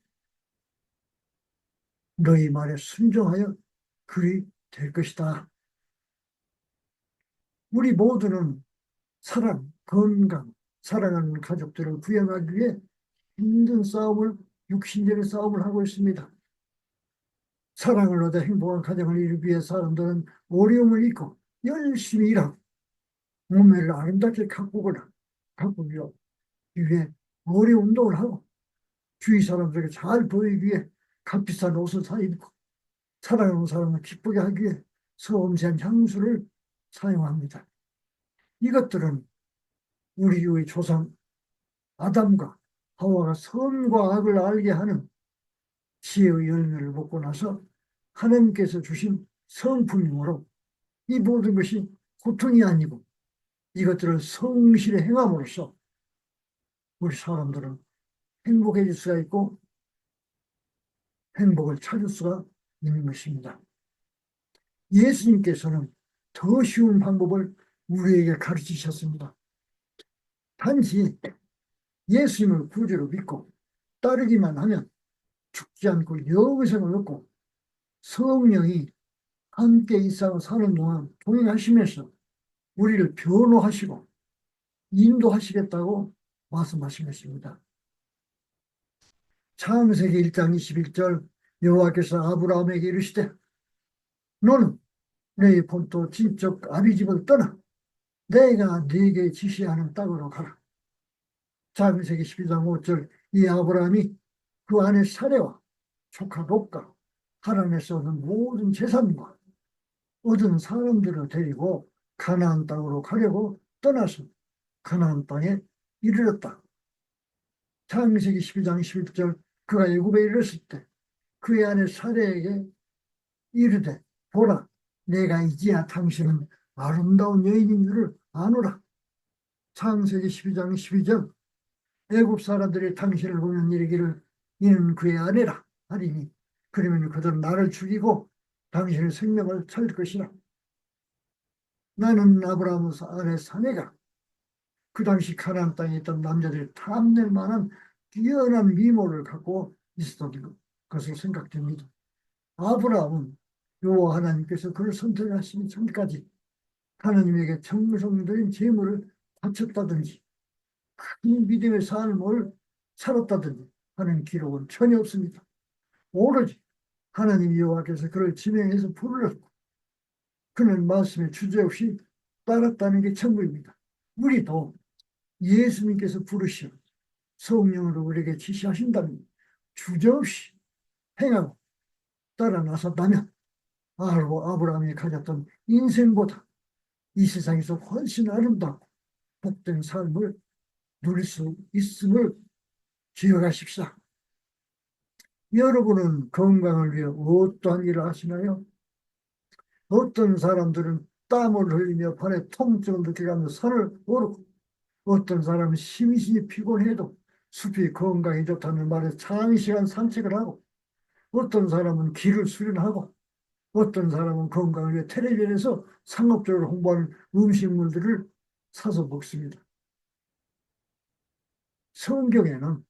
너희 말에 순종하여 그리 될 것이다. 우리 모두는 사랑, 건강, 사랑하는 가족들을 구현하기 위해 힘든 싸움을, 육신적인 싸움을 하고 있습니다. 사랑을 얻어 행복한 가정을 이루기 위해 사람들은 어려움을 잊고 열심히 일하고 몸매를 아름답게 가꾸기 위해 어려운 운동을 하고 주위 사람들에게 잘 보이기 위해 값비싼 옷을 사 입고 사랑하는 사람을 기쁘게 하기 위해 섬세한 향수를 사용합니다. 이것들은 우리의 조상 아담과 하와가 선과 악을 알게 하는 지혜의 열매를 먹고 나서 하나님께서 주신 성품이므로 이 모든 것이 고통이 아니고 이것들을 성실히 행함으로써 우리 사람들은 행복해질 수가 있고 행복을 찾을 수가 있는 것입니다. 예수님께서는 더 쉬운 방법을 우리에게 가르치셨습니다. 단지 예수님을 구주로 믿고 따르기만 하면 죽지 않고 영생을 얻고 성령이 함께 이 땅을 사는 동안 동행하시면서 우리를 변호하시고 인도하시겠다고 말씀하신 것입니다. 창세기 1장 21절 여호와께서 아브라함에게 이르시되 너는 너의 본토 친척 아비집을 떠나 내가 네게 지시하는 땅으로 가라. 창세기 12장 5절 이 아브라함이 그 아내 사레와 조카 롯과 하란에서 얻은 모든 재산과 얻은 사람들을 데리고 가나안 땅으로 가려고 떠나서 가나안 땅에 이르렀다. 창세기 12장 11절 그가 애굽에 이르렀을 때 그의 아내 사레에게 이르되 보라 내가 이제야 당신은 아름다운 여인인 줄을 아노라. 창세기 12장 12절 애굽 사람들이 당신을 보면 이르기를 이는 그의 아내라 하리니 그러면 그들은 나를 죽이고 당신의 생명을 찾을 것이라. 나는 아브라함 아내 사내가 그 당시 가나안 땅에 있던 남자들이 탐낼 만한 뛰어난 미모를 갖고 있었던 것으로 생각됩니다. 아브라함은 여호와 하나님께서 그를 선택하시기 전까지 하나님에게 정성들인 재물을 바쳤다든지 큰 믿음의 삶을 살았다든지 하는 기록은 전혀 없습니다. 오로지 하나님 여호와께서 그를 지명해서 부르셨고 그는 말씀에 주저없이 따랐다는 게 전부입니다. 우리도 예수님께서 부르시어 성령으로 우리에게 지시하신다면 주저없이 행하고 따라 나섰다면 아브라함이 가졌던 인생보다 이 세상에서 훨씬 아름답고 복된 삶을 누릴 수 있음을 기억하십시오. 여러분은 건강을 위해 어떠한 일을 하시나요? 어떤 사람들은 땀을 흘리며 발에 통증을 느껴가며 산을 오르고 어떤 사람은 심신이 피곤해도 숲이 건강에 좋다는 말에 장시간 산책을 하고 어떤 사람은 길을 수련하고 어떤 사람은 건강을 위해 텔레비전에서 상업적으로 홍보하는 음식물들을 사서 먹습니다. 성경에는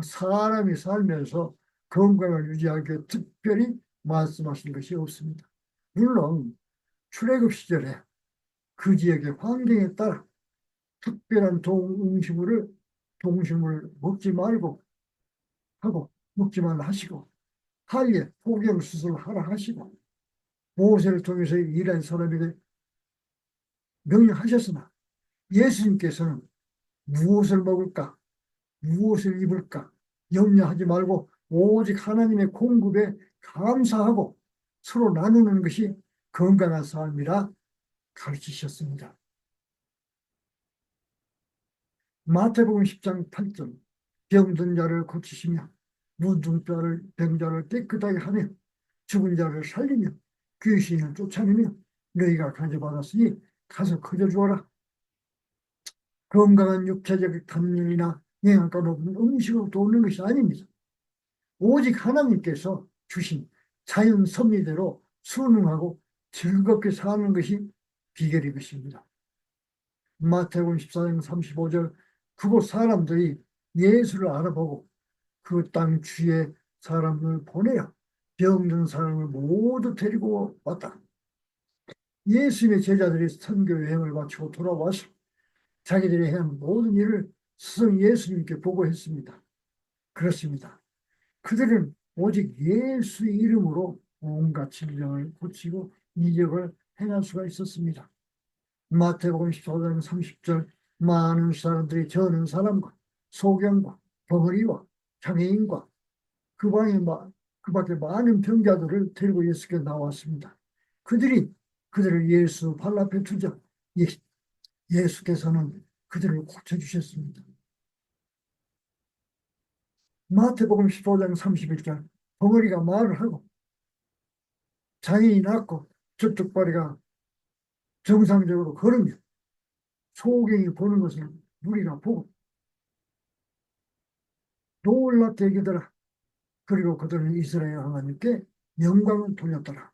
사람이 살면서 건강을 유지하기 위해 특별히 말씀하신 것이 없습니다. 물론 출애굽 시절에 그 지역의 환경에 따라 특별한 동식물을 먹지 말고 하고 먹지 말라 하시고 할례 포경 수술을 하라 하시고 모세를 통해서 이스라엘 사람에게 명령하셨으나 예수님께서는 무엇을 먹을까 무엇을 입을까 염려하지 말고 오직 하나님의 공급에 감사하고 서로 나누는 것이 건강한 삶이라 가르치셨습니다. 마태복음 10장 8절 병든 자를 고치시며 문둥 자를 병자를 깨끗하게 하며 죽은 자를 살리며 귀신을 쫓아내며 너희가 가져받았으니 가서 거저 주어라. 건강한 육체적 단련이나 영양가 높은 음식으로 돕는 것이 아닙니다. 오직 하나님께서 주신 자연 섭리대로 순응하고 즐겁게 사는 것이 비결이 것입니다. 마태복음 14장 35절 그곳 사람들이 예수를 알아보고 그 땅 주위에 사람을 보내어 병든 사람을 모두 데리고 왔다. 예수님의 제자들이 선교 여행을 마치고 돌아와서 자기들이 한 모든 일을 스승 예수님께 보고했습니다. 그렇습니다. 그들은 오직 예수의 이름으로 온갖 질병을 고치고 이적을 행할 수가 있었습니다. 마태복음 14장 30절 많은 사람들이 저는 사람과 소경과 벙어리와 장애인과 그 밖에 많은 병자들을 데리고 예수께 나왔습니다. 그들을 예수 발 앞에 두자 예수께서는 그들을 고쳐주셨습니다. 마태복음 15장 31절 벙어리가 말을 하고 장애인이 낫고 저쪽발이가 정상적으로 걸으며 소경이 보는 것을 우리가 보고 놀랍게 여기더라. 그리고 그들은 이스라엘 하나님께 영광을 돌렸더라.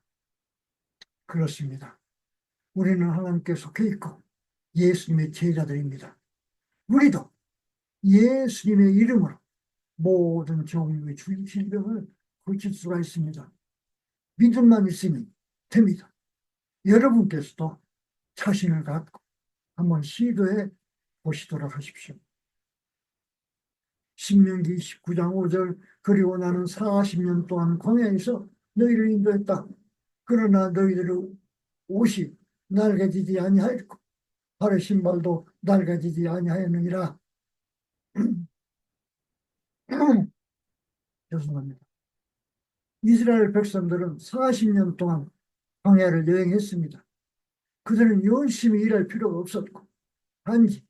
그렇습니다. 우리는 하나님께 속해 있고 예수님의 제자들입니다. 우리도 예수님의 이름으로 모든 종류의 질병을 고칠 수가 있습니다. 믿음만 있으면 됩니다. 여러분께서도 자신을 갖고 한번 시도해 보시도록 하십시오. 신명기 19장 5절 그리고 나는 40년 동안 광야에서 너희를 인도했다. 그러나 너희들의 옷이 낡아지지 아니하였고 발의 신발도 낡아지지 아니하였느니라. 죄송합니다. 이스라엘 백성들은 40년 동안 광야를 여행했습니다. 그들은 열심히 일할 필요가 없었고 단지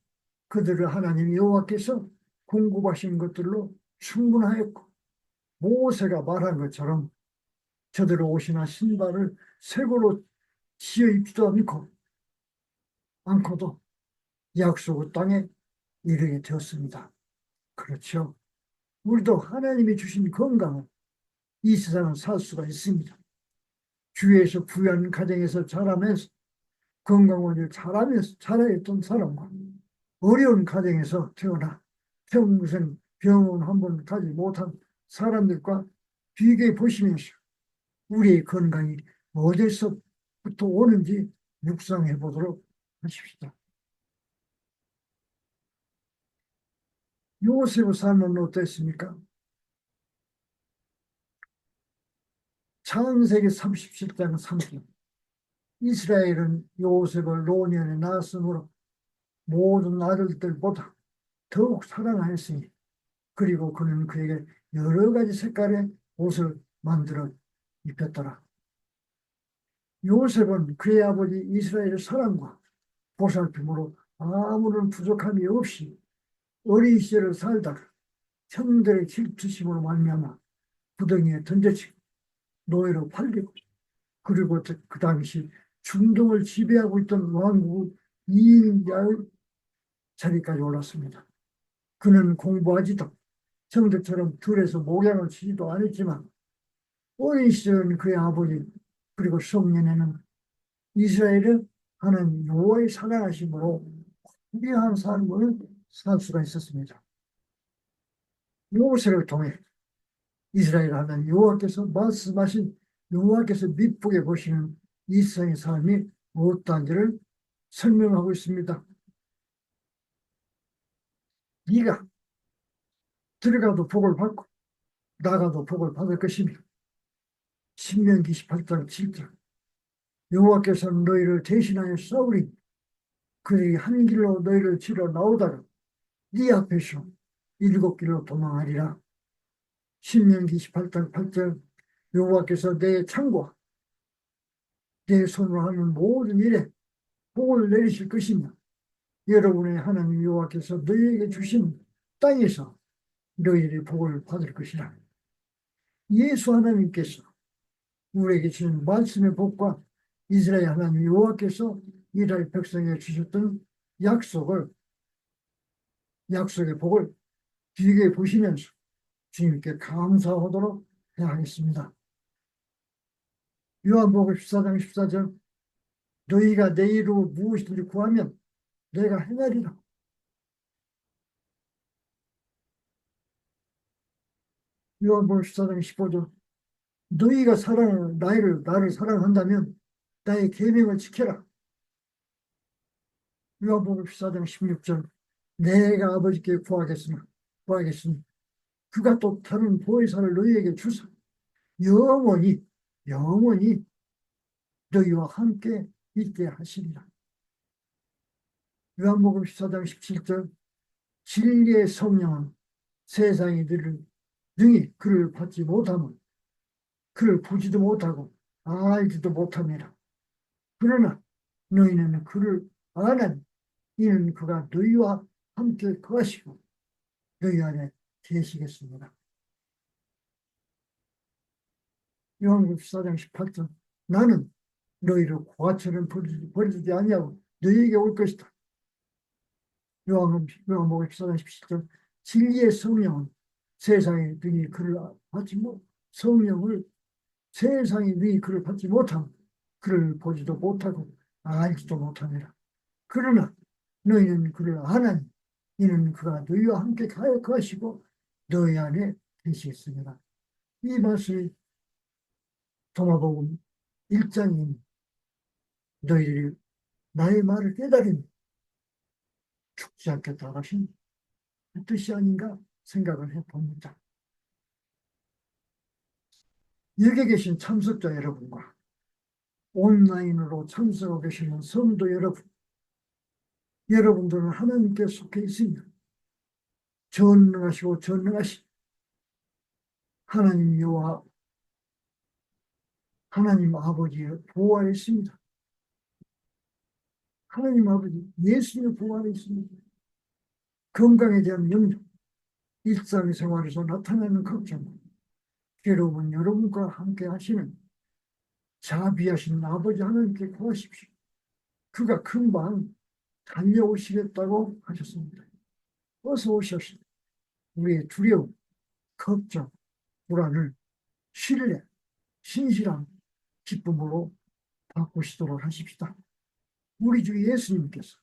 그들을 하나님 여호와께서 공급하신 것들로 충분하였고 모세가 말한 것처럼 저들의 옷이나 신발을 새거로 지어 입지도 않고도 약속의 땅에 이르게 되었습니다. 그렇죠. 우리도 하나님이 주신 건강은 이 세상을 살 수가 있습니다. 주위에서 부유한 가정에서 자라면서 건강을 자라했던 사람과 어려운 가정에서 태어나 평생 병원 한 번 가지 못한 사람들과 비교해 보시면서 우리의 건강이 어디서부터 오는지 묵상해 보도록 하십시다. 요셉의 삶은 어땠습니까? 창세기 37장 3절 이스라엘은 요셉을 노년에 낳았으므로 모든 아들들보다 더욱 사랑하였으니 그리고 그는 그에게 여러 가지 색깔의 옷을 만들어 입혔더라. 요셉은 그의 아버지 이스라엘의 사랑과 보살핌으로 아무런 부족함이 없이 어린 시절을 살다가 형들의 질투심으로 말미암아 구덩이에 던져지고 노예로 팔리고 그리고 그 당시 중동을 지배하고 있던 왕국 2인자의 자리까지 올랐습니다. 그는 공부하지도 형들처럼 들에서 목양을 치지도 않았지만 어린 시절은 그의 아버지 그리고 성년에는 이스라엘의 하는 여호와의 사랑하심으로 위대한 삶을 살 수가 있었습니다. 모세를 통해 이스라엘 하나님 여호와께서 말씀하신 여호와께서 미쁘게 보시는 이 세상의 삶이 어떠한지를 설명하고 있습니다. 네가 들어가도 복을 받고 나가도 복을 받을 것이며 신명기 18장 7절 여호와께서는 너희를 대신하여 싸우리 그들이 한 길로 너희를 치러 나오다가 네 앞에서 일곱 길로 도망하리라. 신명기 18장 8절 여호와께서 내 창과 내 손으로 하는 모든 일에 복을 내리실 것이며 여러분의 하나님 여호와께서 너희에게 주신 땅에서 너희들이 복을 받을 것이라. 예수 하나님께서 우리에게 주신 말씀의 복과 이스라엘 하나님 여호와께서 이스라엘 백성에게 주셨던 약속의 복을 귀하게 보시면서 주님께 감사하도록 해야 하겠습니다. 요한복음 14장 14절 너희가 내 이름으로 무엇이든지 구하면 내가 행하리라. 요한복음 14장 15절 너희가 나를 사랑한다면 나의 계명을 지켜라. 요한복음 14장 16절 내가 아버지께 구하겠으니 그가 또 다른 보혜사를 너희에게 주사 영원히 너희와 함께 있게 하시리라. 요한복음 14장 17절 진리의 성령은 세상이 능히 그를 받지 못하면 그를 보지도 못하고 알지도 못함이라. 그러나 너희는 그를 아나니 이는 그가 너희와 함께 거하시고 너희 안에 계시겠습니다. 요한복음 14장 18절 나는 너희를 고아처럼 버리지 아니하고 너희에게 올 것이다. 요한복음 14장 17절 진리의 성령은 세상에 능히 그를 받지 못 성령을 세상에 능히 그를 받지 못하면 그를 보지도 못하고 알지도 못하니라. 그러나 너희는 그를 아나니 이는 그가 너희와 함께 거하시고 너희 안에 계시겠습니다. 이 말씀이 도마복음 1장인 너희들이 나의 말을 깨달으면 죽지 않겠다 하신 그 뜻이 아닌가 생각을 해봅니다. 여기 계신 참석자 여러분과 온라인으로 참석하고 계시는 성도 여러분들은 하나님께 속해 있으며 전능하시고 전능하신 하나님 여호와 하나님 아버지의 보호 아래 있습니다. 하나님 아버지 예수님의 보호 아래 있습니다. 건강에 대한 염려, 일상생활에서 나타나는 걱정, 괴로움은 여러분과 함께 하시는 자비하신 아버지 하나님께 구하십시오. 그가 금방 달려오시겠다고 하셨습니다. 어서 오셔서 우리의 두려움, 걱정, 불안을 신뢰, 신실한 기쁨으로 바꾸시도록 하십시다. 우리 주 예수님께서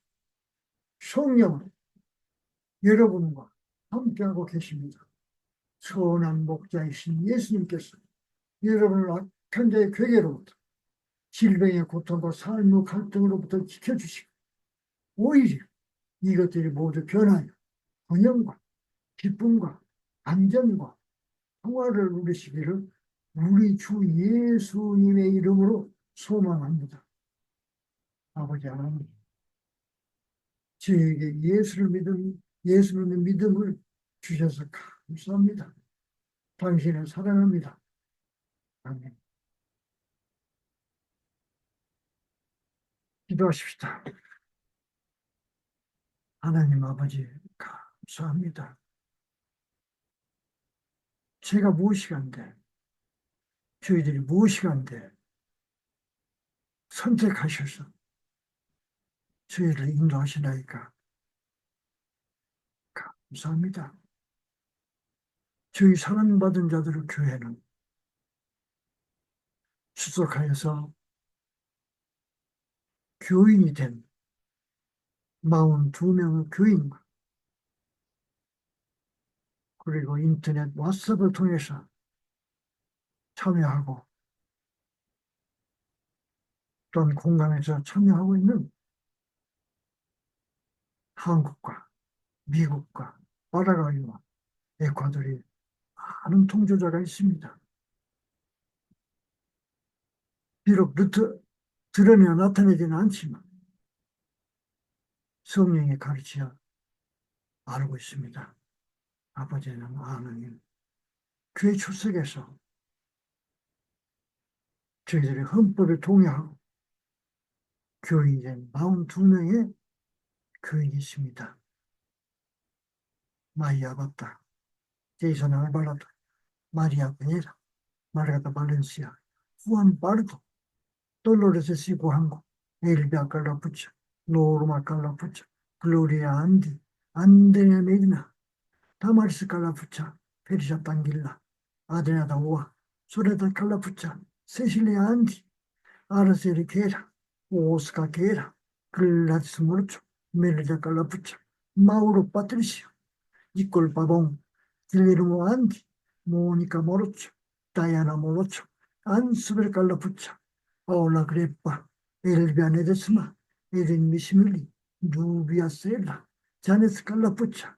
성령으로 여러분과 함께하고 계십니다. 선한 목자이신 예수님께서 여러분을 악한 자의 괴계로부터 질병의 고통과 삶의 갈등으로부터 지켜주시고 오히려 이것들이 모두 변하여 번영과 기쁨과 안전과 평화를 누리시기를 우리 주 예수님의 이름으로 소망합니다. 아버지 하나님, 저에게 예수 믿는 믿음을 주셔서 감사합니다. 당신을 사랑합니다. 아멘. 기도하십시다. 하나님 아버지, 감사합니다. 제가 무엇이간데, 저희들이 무엇이간데, 선택하셔서 저희를 인도하시나이까. 감사합니다. 저희 사랑받은 자들의 교회는 수석하여서 교인이 된 42명의 교인과 그리고 인터넷 왓츠업을 통해서 참여하고 또는 공간에서 참여하고 있는 한국과 미국과 파라과이와 에콰도르에 많은 통조자가 있습니다. 비록 드러내어 나타내지는 않지만 성령의 가르치어 알고 있습니다. 아버지는 하나님, 교회 출석에서 저희들의 헌법에 동의하고 교인이 된 42명의 교인이 있습니다. 마이아 바타, 제이슨 알바라도, 마리아 베네라, 마르가타 발렌시아, 후안 바르도, 돌로레스 시고한고, 엘비아 칼라푸차, 노르마 칼라푸차, 글로리아 안디, 안드레아 메디나, 다마리스 칼라푸차, 페리샤 당길라, 아드레아다 오아, 소레다 칼라푸차, 세실리아 안디, 아라세리 게라, 오스카 게라, 글라디스 모르초, 메르자 칼라푸차, 마우로 파트리시오, 니콜 바봉, 길레르모 안디, 모니카 모로초, 다이아나 모로초, 안스벨 칼라푸차, 파올라 그레파, 엘비아 네데스마, 에린 미시밀리, 누비아 셀라, 자네스 칼라푸차,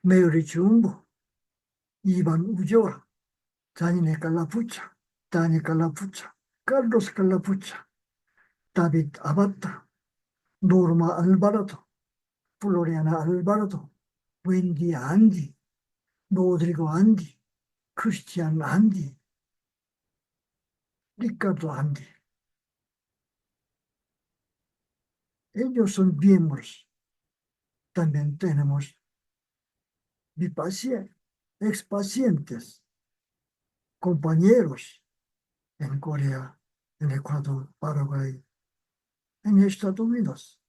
메리 중보, 이반 우조와, 자니네 칼라푸차, 다니 칼라푸차, 칼로스 칼라푸차, 다빗 아바타, 노르마 알바라도, 플로리아나 알바라도, 웬디 안디, 로드리고 안디, 크리스티안 안디, Ricardo Andy. Ellos son miembros. También tenemos expacientes, compañeros en Corea, en Ecuador, Paraguay, en Estados Unidos.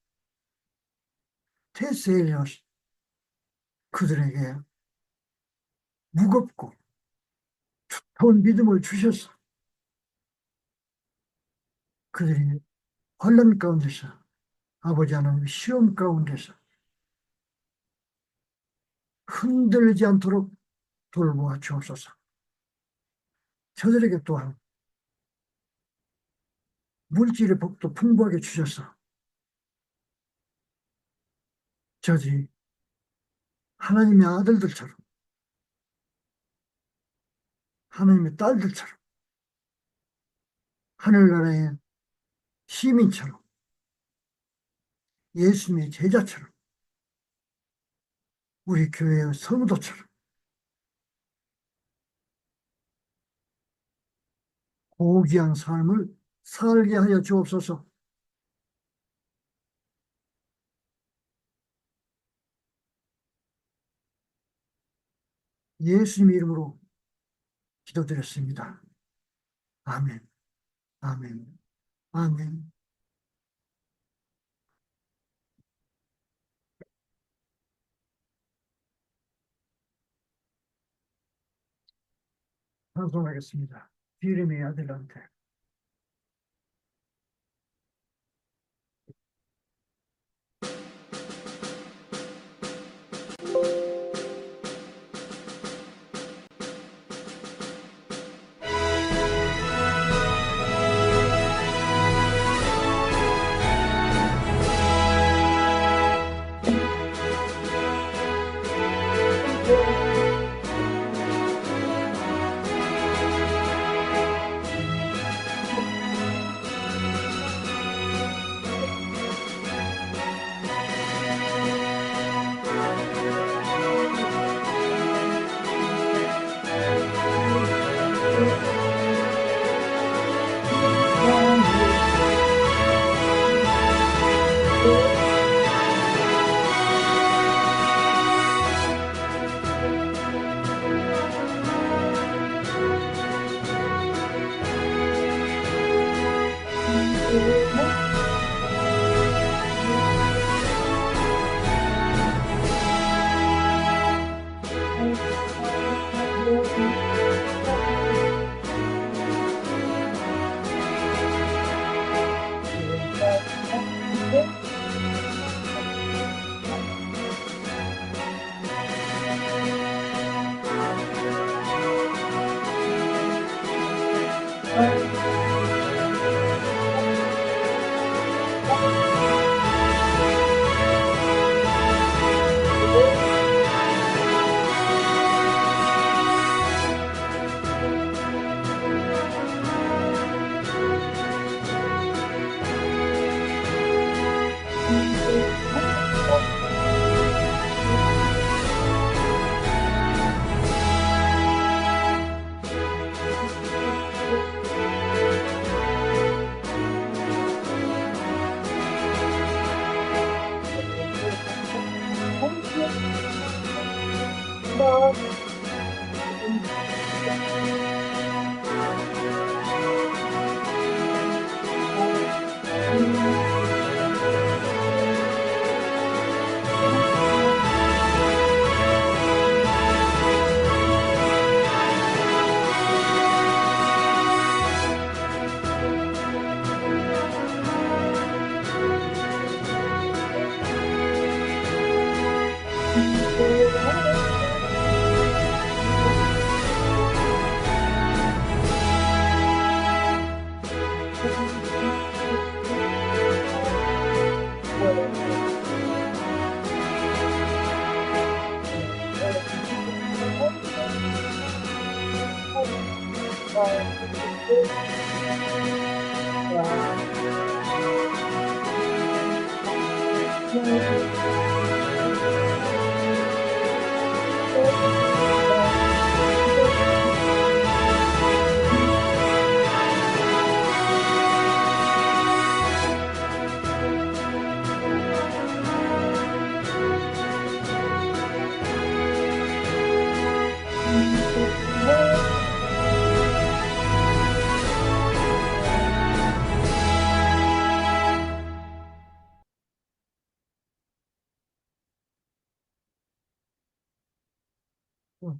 대세력 그들에게 무겁고 두터운 믿음을 주셔서 그들이 혼란 가운데서 아버지 하나님 시험 가운데서 흔들지 않도록 돌보아 주옵소서. 저들에게 또한 물질의 복도 풍부하게 주셔서 저들이 하나님의 아들들처럼 하나님의 딸들처럼 하늘나라의 시민처럼 예수님의 제자처럼 우리 교회의 성도처럼 고귀한 삶을 살게 하여 주옵소서. 예수님 이름으로 기도드렸습니다. 아멘, 아멘, 아멘. 찬송하겠습니다. 기름의 아들한테.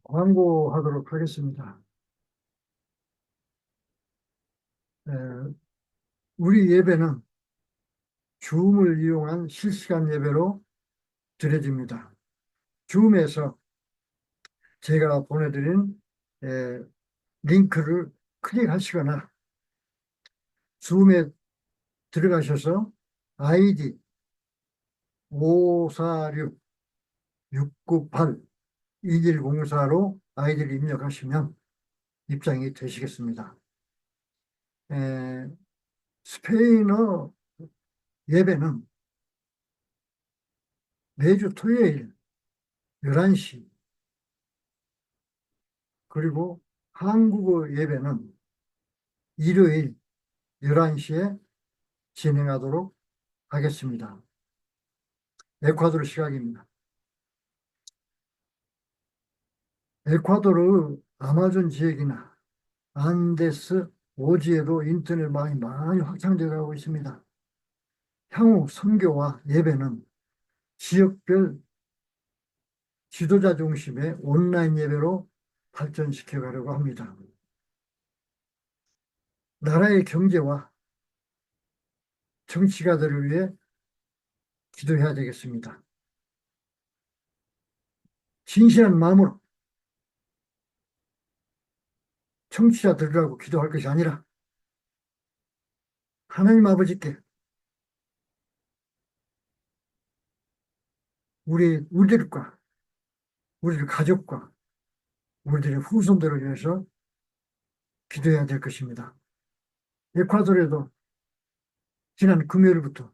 광고하도록 하겠습니다. 에, 우리 예배는 줌을 이용한 실시간 예배로 드려집니다. 줌에서 제가 보내드린 링크를 클릭하시거나 줌에 들어가셔서 아이디 546-698-2104로 아이디를 입력하시면 입장이 되시겠습니다. 스페인어 예배는 매주 토요일 11시, 그리고 한국어 예배는 일요일 11시에 진행하도록 하겠습니다. 에콰도르 시각입니다. 에콰도르 아마존 지역이나 안데스 오지에도 인터넷망이 많이 확장되어 가고 있습니다. 향후 선교와 예배는 지역별 지도자 중심의 온라인 예배로 발전시켜 가려고 합니다. 나라의 경제와 정치가들을 위해 기도해야 되겠습니다. 진실한 마음으로 청취자들이라고 기도할 것이 아니라 하나님 아버지께 우리들과 우리들 가족과 우리들의 후손들을 위해서 기도해야 될 것입니다. 에콰도르에도 지난 금요일부터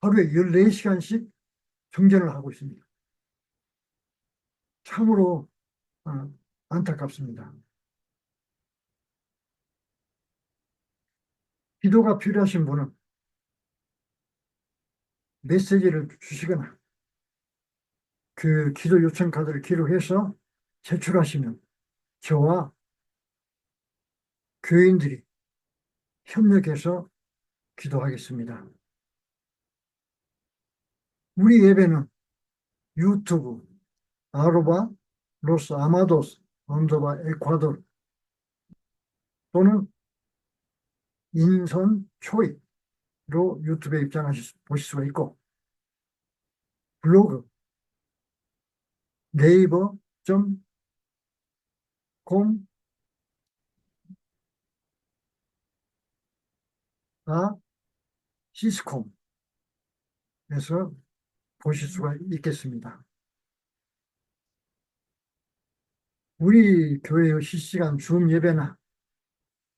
하루에 14시간씩 정전을 하고 있습니다. 참으로 안타깝습니다. 기도가 필요하신 분은 메시지를 주시거나 그 기도 요청 카드를 기록해서 제출하시면 저와 교인들이 협력해서 기도하겠습니다. 우리 예배는 유튜브 아로바 로스 아마도스 언더바 에콰도르 또는 인선 초이로 유튜브에 보실 수가 있고, 블로그 네이버.com 시스콤에서 보실 수가 있겠습니다. 우리 교회의 실시간 줌 예배나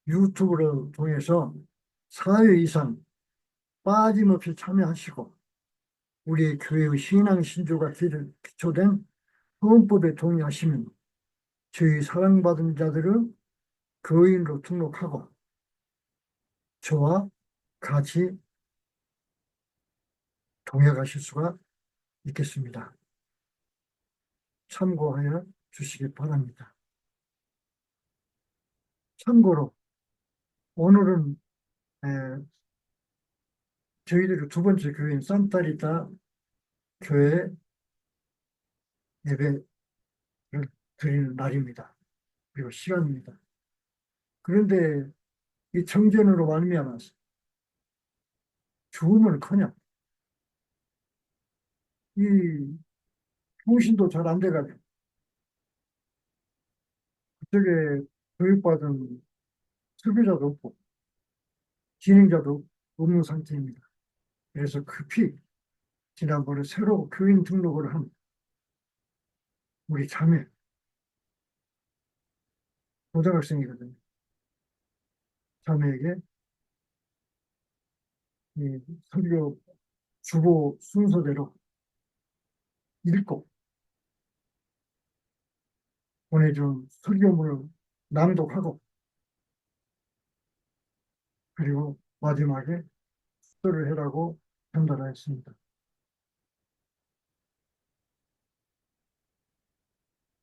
유튜브를 통해서 4회 이상 빠짐없이 참여하시고 우리 교회의 신앙 신조가 기초된 헌법에 동의하시면 저희 사랑받은 자들을 교인으로 등록하고 저와 같이 동행하실 수가 있겠습니다. 참고하여 주시기 바랍니다. 참고로 오늘은 에, 저희들의 두 번째 교회인 산타리타 교회 예배를 드리는 날입니다. 그리고 시간입니다. 그런데 이 정전으로 말미암아서 죽음을커녕 이 통신도 잘 안 돼가지고 그쪽에 교육받은 설교자도 없고 진행자도 없는 상태입니다. 그래서 급히 지난번에 새로 교인 등록을 한 우리 자매 고등학생이거든요. 자매에게 이 설교 주보 순서대로 읽고 보내준 설교문을 낭독하고 그리고 마지막에 수도를 해라고 전달하였습니다.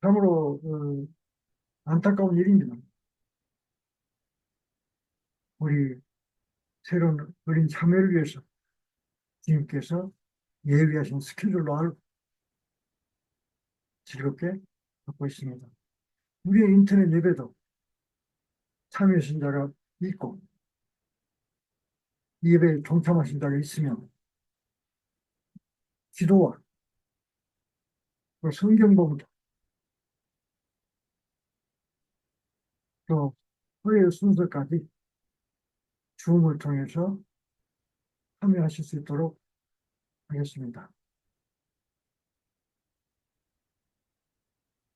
참으로 안타까운 일입니다. 우리 새로운 어린 자매를 위해서 주님께서 예비하신 스케줄로 알고 즐겁게 받고 있습니다. 우리의 인터넷 예배도 참여 신자가 있고 예배에 동참하신 자가 있으면 기도와 또 성경 봉독 또 회의 순서까지 줌을 통해서 참여하실 수 있도록 하겠습니다.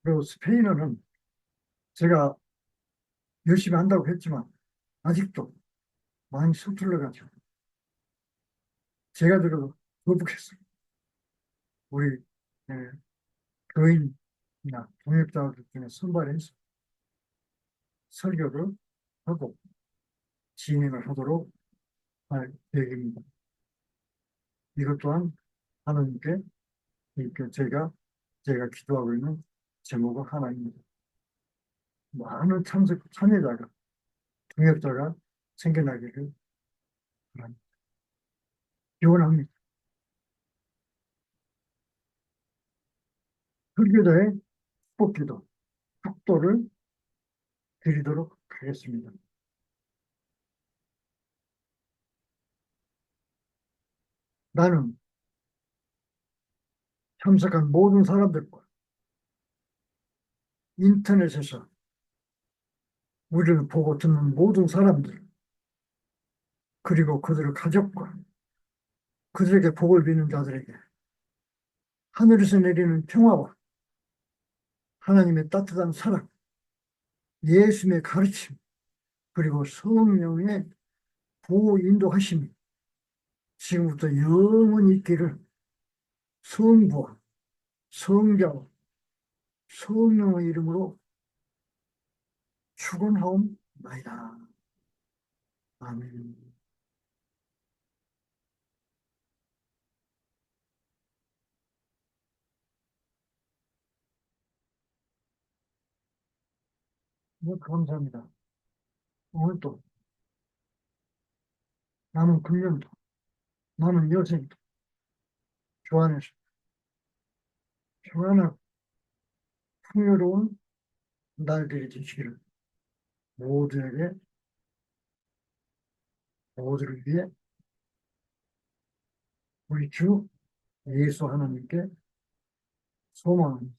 그리고 스페인어는 제가 열심히 한다고 했지만 아직도 많이 서툴러가지고 제가 들어도 거북했어요. 우리 예, 교인이나 동역자들 중에 선발해서 설교를 하고 진행을 하도록 할 계획입니다. 이것 또한 하나님께 이렇게 제가 기도하고 있는 제목은 하나입니다. 많은 참여자가 동역자가 생겨나기를 바랍니다. 기원합니다. 설교자의 축복기도 축도를 드리도록 하겠습니다. 나는 참석한 모든 사람들과 인터넷에서 우리를 보고 듣는 모든 사람들, 그리고 그들의 가족과 그들에게 복을 비는 자들에게 하늘에서 내리는 평화와 하나님의 따뜻한 사랑, 예수님의 가르침, 그리고 성령의 보호 인도하심이 지금부터 영원히 있기를 성부와 성자와 성령의 이름으로 축원하옵나이다. 아멘. 네, 감사합니다. 오늘 또 남은 금년도, 남은 여생도 주안에서 평안하고 풍요로운 날들이 되시기를 모두에게 모두를 위해 우리 주 예수 하나님께 소망합니다.